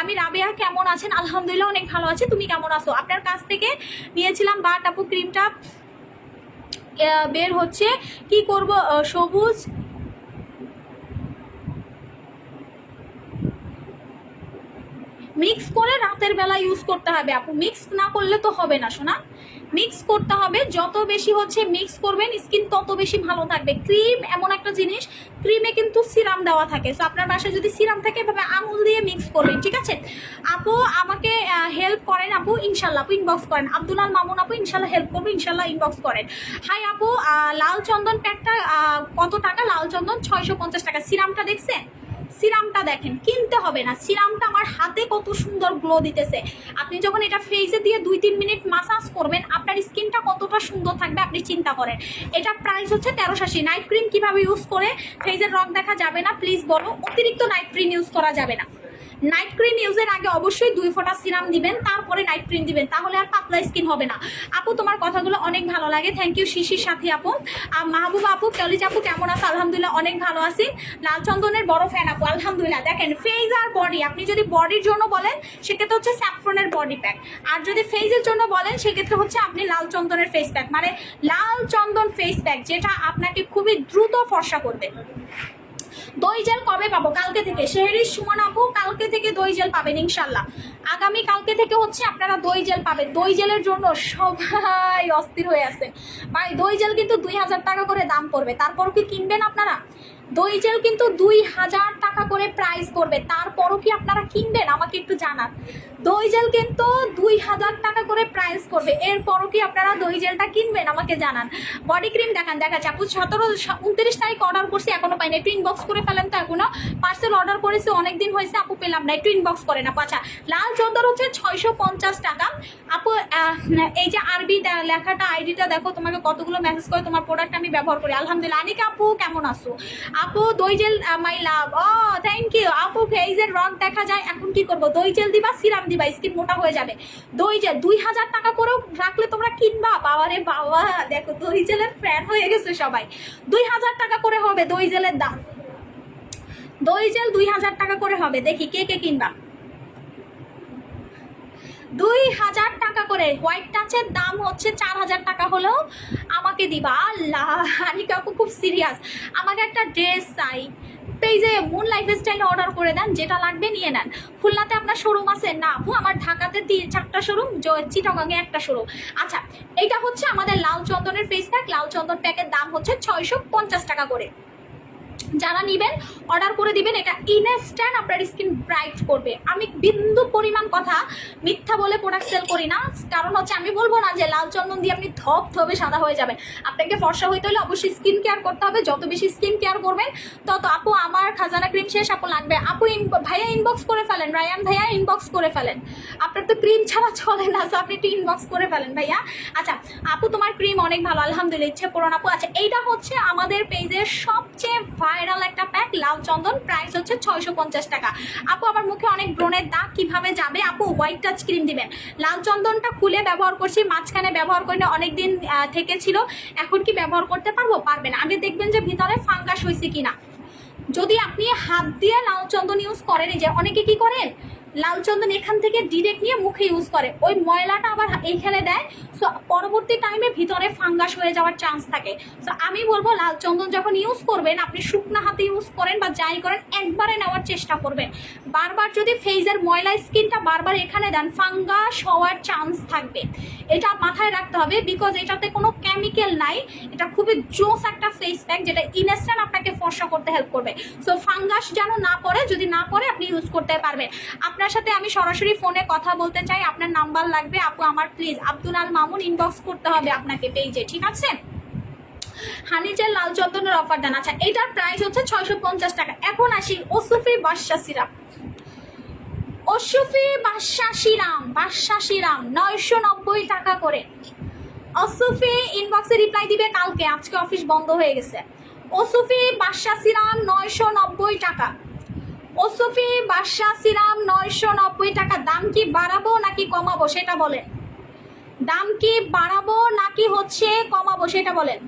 আমি রাবেয়া, কেমন আছেন? আলহামদুলিল্লাহ অনেক ভালো আছে, তুমি কেমন আছো? আপনার কাছ থেকে নিয়েছিলাম, বাট আপু ক্রিমটা বের হচ্ছে, কি করব? সবুজ মিক্স করে রাতের বেলা ইউজ করতে হবে আপু, মিক্স না করলে তো হবে না সোনা, মিক্স করতে হবে। যত বেশি হচ্ছে মিক্স করবেন স্কিন তত বেশি ভালো থাকবে। ক্রিম এমন একটা জিনিস, ক্রিমে কিন্তু সিরাম দেওয়া থাকে, সো আপনার বাসায় যদি সিরাম থাকে এভাবে আঙুল দিয়ে মিক্স করবেন। ঠিক আছে আপু, আমাকে হেল্প করেন আপু ইনশাল্লাহ, আপু ইনবক্স করেন। আব্দুল আল মামুন আপু ইনশাল্লাহ হেল্প করবো, ইনশাল্লাহ ইনবক্স করেন। হাই আপু, লাল চন্দন প্যাকটা কত টাকা? লাল চন্দন 650 টাকা। সিরামটা দেখছেন? সিরামটা দেখেন, কিনতে হবে না, সিরামটা আমার হাতে কত সুন্দর গ্লো দিতেছে। আপনি যখন এটা ফেসে দিয়ে 2-3 মিনিট মাসাজ করবেন, আপনার স্কিনটা কতটা সুন্দর থাকবে আপনি চিন্তা করেন। এটা প্রাইস হচ্ছে 1380। নাইট ক্রিম কিভাবে ইউজ করে ফেসের রং দেখা যাবে না প্লিজ বলো? অতিরিক্ত নাইট ক্রিম ইউজ করা যাবে না, নাইট ক্রিম ইউজের আগে অবশ্যই 2 ফোঁটা সিরাম দিবেন, তারপরে নাইট ক্রিম দিবেন, তাহলে আর পাতলা স্কিন হবে না। আপু তোমার কথাগুলো অনেক ভালো লাগে, থ্যাংক ইউ শিশির সাথী আপু। মাহবুব আপু, কলিজ আপু কেমন আছে? আলহামদুলিল্লাহ অনেক ভালো আছি। লাল চন্দনের বড় ফ্যান আপু, আলহামদুলিল্লাহ। দেখেন ফেস আর বডি, আপনি যদি বডির জন্য বলেন সেক্ষেত্রে হচ্ছে স্যাফরনের বডি প্যাক, আর যদি ফেসের জন্য বলেন সেক্ষেত্রে হচ্ছে আপনি লাল চন্দনের ফেস প্যাক, মানে লাল চন্দন ফেস প্যাক, যেটা আপনাকে খুবই দ্রুত ফর্সা করবে। দই জেল কবে পাবো? কালকে থেকে। শেহরির সুমন আপু, কালকে থেকে দই জেল পাবেন ইনশাল্লাহ। আগামী কালকে থেকে হচ্ছে আপনারা দই জেল পাবেন। দই জেলের জন্য সবাই অস্থির হয়ে আছে ভাই। দই জেল কিন্তু 2000 টাকা করে দাম পড়বে, তারপরও কি কিনবেন আপনারা? দই জেল কিন্তু 2000 টাকা করে প্রাইস পড়বে, তারপরও কি আপনারা কিনবেন? আমাকে একটু জানান। দই জেল কিন্তু 2000 টাকা করে প্রাইস করবে, এরপরও কি আপনারা দই জেলটা কিনবেন? আমাকে জানান। বডি ক্রিম দেখাচ্ছে আপু। 29 তারিখ অর্ডার করছি, এখনো পাইনি। একটু ইনবক্স করে ফেলেন তো। এখনো পার্সেল অর্ডার করেছি, অনেকদিন হয়েছে আপু, পেলাম না। একটু ইনবক্স করেন আপু। আচ্ছা, লাল চন্দন হচ্ছে 650 টাকা আপু। এই যে আরবি লেখাটা, আইডিটা দেখো, তোমাকে কতগুলো মেসেজ করে, তোমার প্রোডাক্ট আমি ব্যবহার করি আলহামদুলিল্লাহ। আনিকা আপু কেমন আছো আপু? দই জেল মাই লাভ, ও থ্যাংক ইউ আপু। ফেজের রং দেখা যায়, এখন কি করবো? দই জেল দিবা, সিরাম দিবা, স্কিন মোটা হয়ে যাবে। দই জেল 2000 টাকা করেও রাখলে তোমরা কিনবা? বাবারে বাবা, দেখো দই জেলের ফ্যান হয়ে গেছে সবাই। 2000 টাকা করে হবে দই জেলের দাম। দই জেল 2000 টাকা করে হবে। দেখি কে কে কিনবা। 2000 টাকা করে। হোয়াইট টাচের দাম হচ্ছে 4000 টাকা হলেও আমাকে দিবা। আল্লাহ, আনিকা আপু খুব সিরিয়াস। আমাকে একটা ড্রেস চাই, পেজে মুন লাইফস্টাইলে অর্ডার করে দেন, যেটা লাগবে নিয়ে নেন। খুলনাতে আপনার শোরুম আছে? না আপু, আমার ঢাকাতে 4টা শোরুম, চিটাগাঙে একটা শোরুম। আচ্ছা, এটা হচ্ছে আমাদের লাল চন্দনের ফেস প্যাক। লাল চন্দন প্যাকের দাম হচ্ছে 650 টাকা করে। যারা নেবেন অর্ডার করে দিবেন। এটা ইনস্ট্যান্ট আপনার স্কিন ব্রাইট করবে। আমি বিন্দু পরিমাণ কথা মিথ্যা বলে প্রোডাক্ট সেল করি না, কারণ হচ্ছে আমি বলবো না যে লাল চন্দন দিয়ে আপনি ধবে সাদা হয়ে যাবেন। আপনাকে ফর্সা হইতে হলে অবশ্যই স্কিন কেয়ার করতে হবে। যত বেশি স্কিন কেয়ার করবেন তত। আপু আমার খাজানা ক্রিম শেষ, আপু লাগবে। আপু ভাইয়া ইনবক্স করে ফেলেন, রায়ান ভাইয়া ইনবক্স করে ফেলেন। আপনার তো ক্রিম ছাড়া চলে না, সো আপনি একটু ইনবক্স করে ফেলেন ভাইয়া। আচ্ছা আপু, তোমার ক্রিম অনেক ভালো আলহামদুলিল্লাহ, ইচ্ছে পূরণ আপু। আচ্ছা, এইটা হচ্ছে আমাদের পেজের সবচেয়ে ভাইরাল একটা প্যাক, লাল চন্দন, প্রাইস হচ্ছে 650 টাকা। আপু আমার মুখে অনেক ব্রণের দাগ কিভাবে যাবে? আপু হোয়াইট টাচ ক্রিম দিবেন। লাল চন্দনটা খুলে ব্যবহার করছি, মাঝখানে ব্যবহার করে অনেকদিন থেকে ছিল, এখন কি ব্যবহার করতে পারবো? পারবেন। আগে দেখবেন যে ভিতরে ফাঙ্গাস হয়েছে কিনা। যদি আপনি হাত দিয়ে লাল চন্দন ইউজ করেন, যে অনেকে কি করেন, লাল চন্দন এখান থেকে ডিরেক্ট নিয়ে মুখে ইউজ করে, ওই ময়লাটা আবার এইখানে দেয়, সো পরবর্তী টাইমে ভিতরে ফাঙ্গাস হয়ে যাওয়ার চান্স থাকে। সো আমি বলবো লাল চন্দন যখন ইউজ করবেন, আপনি শুকনো হাতে ইউজ করেন বা যাই করেন, একবারে নেওয়ার চেষ্টা করবেন। বারবার যদি ফেসের ময়লা স্কিনটা বারবার এখানে দেন, ফাঙ্গাস হওয়ার চান্স থাকবে। এটা মাথায় রাখতে হবে, বিকজ এটাতে কোনো কেমিক্যাল নাই। এটা খুবই জোস একটা ফেস প্যাক, যেটা ইনস্ট্যান্ট আপনাকে ফর্সা করতে হেল্প করবে। সো ফাঙ্গাস যেন না পড়ে, যদি না পড়ে আপনি ইউজ করতে পারবেন। আপনার সাথে আমি সরাসরি ফোনে কথা বলতে চাই, আপনার নাম্বার লাগবে আপু আমার, প্লিজ আব্দুল আল মামুন ইনবক্স করতে হবে আপনাকে পেজে, ঠিক আছে? হানিজের লাল চন্দনের অফার দেন। আচ্ছা, এটার প্রাইস হচ্ছে 650 টাকা। এখন আসি ওসুফি বাদশা সিরাম। ওসুফি বাদশা সিরাম 990 টাকা করে। ওসুফি ইনবক্সে রিপ্লাই দিবে কালকে, আজকে অফিস বন্ধ হয়ে গেছে। ওসুফি বাদশা সিরাম 990 টাকা। ওসুফি বাদশা সিরাম 990 টাকা। দাম কি বাড়াবো নাকি কমাবো সেটা বলেন। দাম কি বাড়াবো নাকি হচ্ছে কমাবো সেটা বলেন।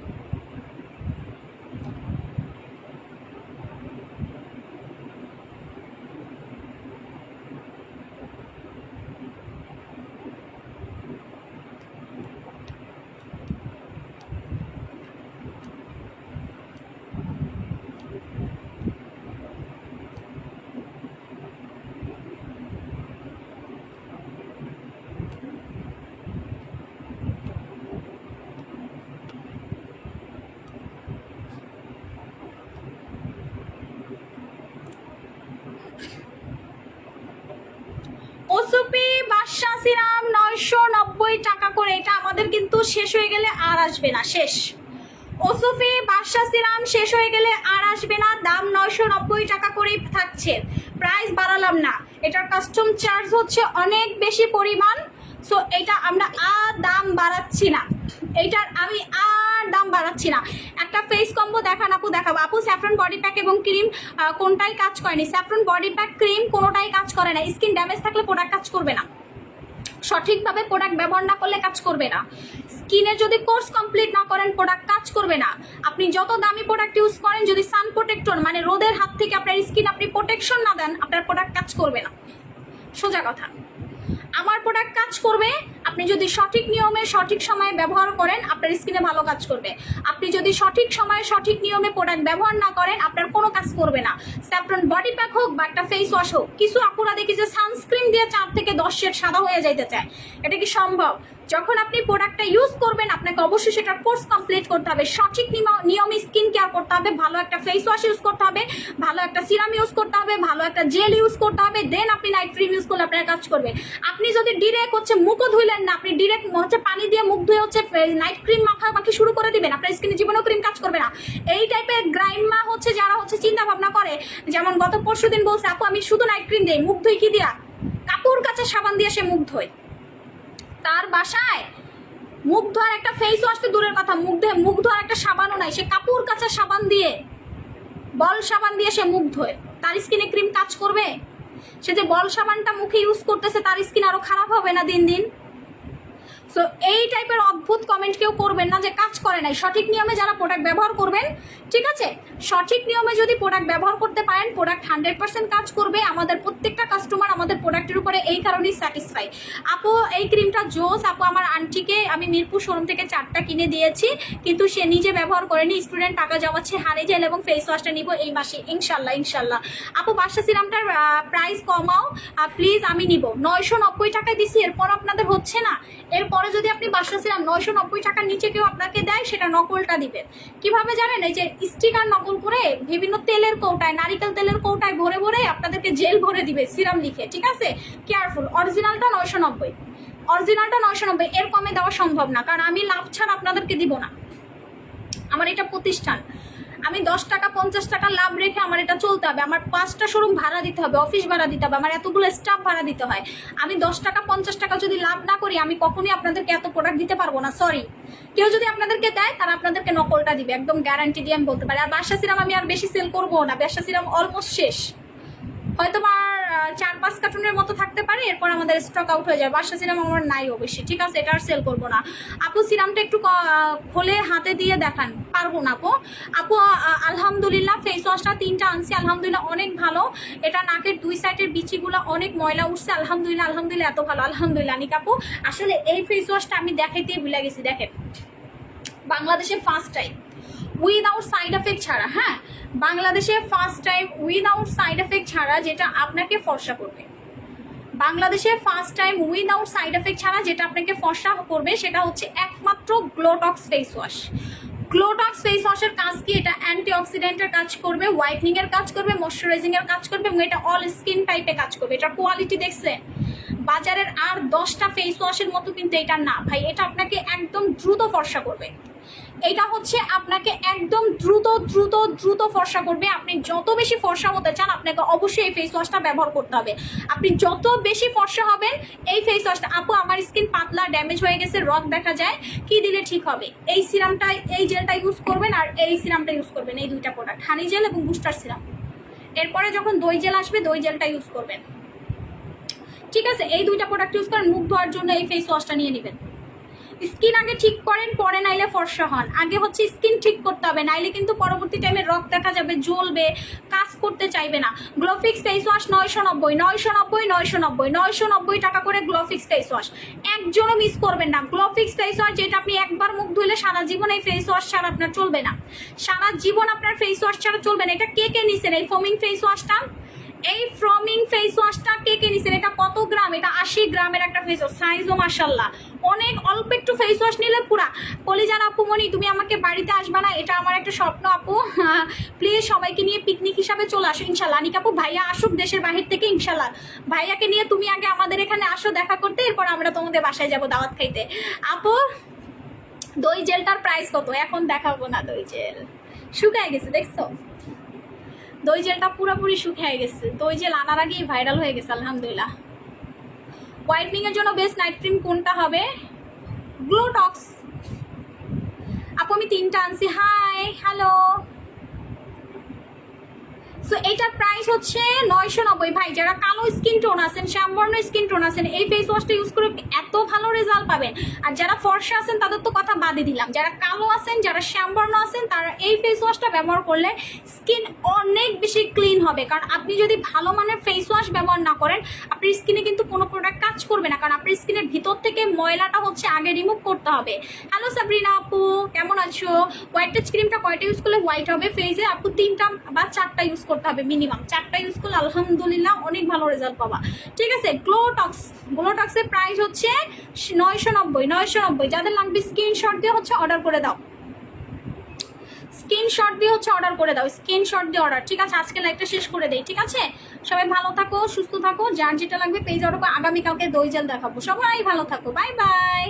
ওসুপি বাদশা সিরাম 990 টাকা করে। এটা আমাদের কিন্তু শেষ হয়ে গেলে আর আসবে না, শেষ। ওসুফি বাদশা সিরাম শেষ হয়ে গেলে আর আসবে না, দাম 990 টাকা করেই থাকছে, প্রাইস বাড়ালাম না। এটার কাস্টম চার্জ হচ্ছে অনেক বেশি পরিমাণ, সো এটা আমরা আর দাম বাড়াচ্ছি না। এইটার আমি আর দাম বাড়াচ্ছি না। একটা ফেস কম্বো দেখান আপু, দেখাবো আপু। স্যাফরন বডি প্যাক এবং ক্রিম কোনটাই কাজ করেনি। স্যাফরন বডি প্যাক ক্রিম কোনোটাই কাজ করে না। স্কিন ড্যামেজ থাকলে প্রোডাক্ট কাজ করবে না, সঠিকভাবে প্রোডাক্ট ব্যবহার না করলে কাজ করবে না। স্কিনের যদি কোর্স কমপ্লিট না করেন প্রোডাক্ট কাজ করবে না। আপনি যত দামি প্রোডাক্ট ইউজ করেন, যদি সান প্রোটেক্টর মানে রোদের হাত থেকে আপনার স্কিন আপনি প্রোটেকশন না দেন, আপনার প্রোডাক্ট কাজ করবে না। সোজা কথা, আমার প্রোডাক্ট কাজ করবে আপনি যদি সঠিক নিয়মে সঠিক সময়ে ব্যবহার করেন, আপনার স্কিনে ভালো কাজ করবে। আপনি যদি সঠিক সময়ে সঠিক নিয়মে প্রোডাক্ট ব্যবহার না করেন, আপনার কোনো কাজ করবে না। স্যাফরন বডি প্যাক হোক বা একটা ফেস ওয়াশ হোক, কিছু আপুরা দেখি যে সানস্ক্রিন দিয়ে 4 থেকে 10 শেড সাদা হয়ে যাইতে চায়। এটা কি সম্ভব? যখন আপনি প্রোডাক্টটা ইউজ করবেন, আপনাকে অবশ্যই সেটার কোর্স কমপ্লিট করতে হবে, সঠিক নিয়মে স্কিন কেয়ার করতে হবে, ভালো একটা ফেস ওয়াশ ইউজ করতে হবে, ভালো একটা সিরাম ইউজ করতে হবে, ভালো একটা জেল ইউজ করতে হবে, দেন আপনি নাইট ক্রিম ইউজ করলে আপনার কাজ করবে। আপনি যদি ডিরেক্ট হচ্ছে মুখও ধুইলেন না, আপনি ডিরেক্ট হচ্ছে পানি দিয়ে মুখ ধুয়ে হচ্ছে নাইট ক্রিম মাখামাখি শুরু করে দিবেন, আপনার স্কিনে জীবনেও ক্রিম কাজ করবে না। এই টাইপের গ্রাইমা হচ্ছে যারা হচ্ছে চিন্তা ভাবনা করে, যেমন গত পরশুদিন বলছে আপু আমি শুধু নাইট ক্রিম দিই, মুখ ধুই কি দিয়া? কাপড় কাচা সাবান দিয়ে সে মুখ ধোয়। তার বাসায় মুখ ধোয়ার একটা ফেস ওয়াশ তো দূরের কথা, মুখ ধোয়ার একটা সাবানও নাই, সে কাপড় কাচা সাবান দিয়ে, বল সাবান দিয়ে সে মুখ ধোয়। তার স্কিনে ক্রিম কাজ করবে? সে যে বল সাবানটা মুখে ইউজ করতেছে, তার স্কিন আরো খারাপ হবে না দিন দিন? সো এই টাইপের অদ্ভুত কমেন্ট কেউ করবেন না যে কাজ করে নাই। সঠিক নিয়মে যারা প্রোডাক্ট ব্যবহার করবেন, ঠিক আছে, সঠিক নিয়মে যদি প্রোডাক্ট ব্যবহার করতে পারেন, প্রোডাক্ট 100% কাজ করবে। আমাদের প্রত্যেকটা কাস্টমার আমাদের প্রোডাক্টের উপরে এই কারণেই স্যাটিসফাই। আপু এই ক্রিমটা জোস আপু, আমার আন্টিকে আমি মিরপুর শোরুম থেকে 4টা কিনে দিয়েছি, কিন্তু সে নিজে ব্যবহার করেনি। স্টুডেন্ট টাকা জমাচ্ছে, হানি জেল এবং ফেস ওয়াশটা নিব এই মাসে ইনশাল্লাহ ইনশাল্লাহ। আপু বাসা সিরামটার প্রাইস কমাও প্লিজ, আমি নিব। 990 টাকায় দিছি, এরপর আপনাদের হচ্ছে না। এরপরে যদি আপনি বাসা সিরাম 990 টাকার নিচে কেউ আপনাকে দেয়, সেটা নকলটা দিবেন। কিভাবে জানেন? এই যে স্টিকার নকল করে বিভিন্ন তেলের কৌটায়, নারিকেল তেলের কৌটায় ভরে ভরে আপনাদেরকে জেল ভরে দিবে সিরাম লিখে, ঠিক আছে? কেয়ারফুল। অরিজিনালটা 990, অরিজিনালটা 990, এর কমে দেওয়া সম্ভব না, কারণ আমি লাভ ছাড়া আপনাদেরকে দিব না। আমার এটা প্রতিষ্ঠান, আমি 10 টাকা 50 টাকা লাভ রেখে আমার এটা চলতে হবে। আমার 5টা শোরুম ভাড়া দিতে হবে, অফিস ভাড়া দিতে হবে, আমার এতগুলো স্টাফ ভাড়া দিতে হয়। আমি 10 টাকা 50 টাকা যদি লাভ না করি, আমি কখনোই আপনাদেরকে এত প্রোডাক্ট দিতে পারবো না। সরি, কেউ যদি আপনাদেরকে দেয় তারা আপনাদেরকে নকলটা দিবে, একদম গ্যারান্টি দিয়ে আমি বলতে পারি। আর বাসা সিরাম আমি আর বেশি সেল করবো না, বাসা সিরাম অলমোস্ট শেষ, হয়তো আমার 4-5 কার্টুনের মতো থাকতে পারে, এরপর আমাদের স্টক আউট হয়ে যায়। বাসা সিরাম আমার নাই অবশ্যই, ঠিক আছে, এটা আর সেল করবো না। আপু সিরামটা একটু খোলে হাতে দিয়ে দেখান। পারবো না আপু। আপু আলহামদুলিল্লাহ ফেস ওয়াশটা 3টা আনছি, আলহামদুলিল্লাহ অনেক ভালো। এটা নাকের 2 সাইডের বিচিগুলো অনেক ময়লা উঠছে, আলহামদুলিল্লাহ আলহামদুলিল্লাহ এত ভালো, আলহামদুলিল্লাহ। নিক আপু আসলে এই ফেস ওয়াশটা আমি দেখাইতেই ভুলে গেছি। দেখেন, বাংলাদেশে first time without side effect ছাড়া, হ্যাঁ, বাংলাদেশে first time without side effect ছাড়া যেটা আপনাকে ফর্সা করবে, বাংলাদেশে first time without side effect ছাড়া যেটা আপনাকে ফর্সা করবে, সেটা হচ্ছে একমাত্র গ্লোটক্স ফেস ওয়াশ। গ্লোটক্স ফেস ওয়াশের কাজ কি? এটা অ্যান্টিঅক্সিডেন্টের কাজ করবে, হোয়াইটনিং এর কাজ করবে, ময়শ্চারাইজিং এর কাজ করবে, এবং এটা অল স্কিন টাইপে কাজ করবে। এটা কোয়ালিটি দেখছেন? বাজারের আর 10টা ফেস ওয়াশের মতো কিন্তু এটা না ভাই, এটা আপনাকে একদম দ্রুত ফর্সা করবে। এটা হচ্ছে আপনাকে একদম দ্রুত দ্রুত দ্রুত ফর্সা করবে। আপনি যত বেশি ফর্সা হতে চান, আপনাকে অবশ্যই এই ফেস ওয়াশটা ব্যবহার করতে হবে। আপনি যত বেশি ফর্সা হবেন, এই ফেস ওয়াশটা। আপু আমার স্কিন পাতলা, ড্যামেজ হয়ে গেছে, রক দেখা যায়, কি দিলে ঠিক হবে? এই সিরামটা, এই জেলটা ইউজ করবেন, আর এই সিরামটা ইউজ করবেন, এই 2টা প্রোডাক্ট, হানি জেল এবং বুস্টার সিরাম। এরপরে যখন দই জেল আসবে, দই জেলটা ইউজ করবেন, ঠিক আছে? এই 2টা প্রোডাক্ট ইউজ করেন, মুখ ধোয়ার জন্য এই ফেস ওয়াশটা নিয়ে নেবেন। স্কিন আগে ঠিক করেন, পরে নাইলে ফর্সা হন। আগে হচ্ছে স্কিন ঠিক করতে হবে, নাইলে কিন্তু পরবর্তী টাইমে রক দেখা যাবে, জ্বলবে, কাজ করতে চাইবে না। গ্লোফিক্স ফেস ওয়াশ 990 টাকা করে গ্লোফিক্স ফেস ওয়াশ, একজনও মিস করবেন না। গ্লোফিক্স ফেস ওয়াশ যেটা আপনি একবার মুখ ধুলে সারা জীবন এই ফেস ওয়াশ ছাড়া আপনার চলবে না, সারা জীবন আপনার ফেস ওয়াশ ছাড়া চলবে না। এটা কে কে নিছেন এই ফোমিং ফেস ওয়াশটা? এই ফ্রমিং ফেস ওয়াশটা কে কে নিছেন? এটা কত গ্রাম? এটা 80 গ্রামের একটা ফেস ওয়াশ, সাইজও মাশাআল্লাহ অনেক। অল্প একটু ফেস ওয়াশ নিলে পুরা কলিজান। আপু মনি তুমি আমাকে বাড়িতে আসবা না? এটা আমার একটা স্বপ্ন আপু, প্লিজ সবাইকে নিয়ে পিকনিক হিসাবে চলে আসো ইনশাল্লাহ। নিক আপু ভাইয়া আসুক দেশের বাহির থেকে ইনশাল্লাহ, ভাইয়াকে নিয়ে তুমি আগে আমাদের এখানে আসো দেখা করতে, এরপর আমরা তোমাদের বাসায় যাবো দাওয়াত খাইতে। আপু দই জেলটার প্রাইস কত? এখন দেখাবো না, দই জেল শুকায় গেছে, দেখছো? দই জেলটা পুরোপুরি শুকিয়ে গেছে, দই জেল আনার আগেই ভাইরাল হয়ে গেছে আলহামদুলিল্লাহ। হোয়াইটনিং এর জন্য বেস্ট নাইট ক্রিম কোনটা হবে? গ্লোটক্স, আমি 3টা আনছি। Hi, hello. সো এটার প্রাইস হচ্ছে 990। ভাই যারা কালো স্কিন টোন আছেন, শ্যামবর্ণ স্কিন টোন আছেন, এই ফেস ওয়াশটা ইউজ করে এত ভালো রেজাল্ট পাবেন। আর যারা ফর্সা আছেন তাদের তো কথা বাদই দিলাম, যারা কালো আছেন, যারা শ্যামবর্ণ আছেন, তারা এই ফেস ওয়াশটা ব্যবহার করলে স্কিন অনেক বেশি ক্লিন হবে। কারণ আপনি যদি ভালো মানের ফেস ওয়াশ ব্যবহার না করেন, আপনার স্কিনে কিন্তু কোনো প্রোডাক্ট কাজ করবে না, কারণ আপনার স্কিনের ভিতর থেকে ময়লাটা হচ্ছে আগে রিমুভ করতে হবে। হ্যালো সাবরিনা আপু, কেমন আছো? হোয়াইট টাচ ক্রিমটা কয়টা ইউজ করলে হোয়াইট হবে ফেসে? আপু 3টা বা 4টা ইউজ করতে হবে, মিনিমাম 4টা ইউজ করলে আলহামদুলিল্লাহ অনেক ভালো রেজাল্ট পাবা। ঠিক আছে, গ্লোটক্সের প্রাইস হচ্ছে 990। যাদের লাগবে স্ক্রিনশট দিয়ে হচ্ছে অর্ডার করে দাও, স্ক্রিনশট দিয়ে অর্ডার। ঠিক আছে, আজকে লাইভটা শেষ করে দেই। ঠিক আছে, সবাই ভালো থাকো, সুস্থ থাকো, যার যেটা লাগবে পেজ অর্ডার করে। আগামীকালকে দই জেল দেখাবো। সবাই ভালো থাকো, বাই বাই।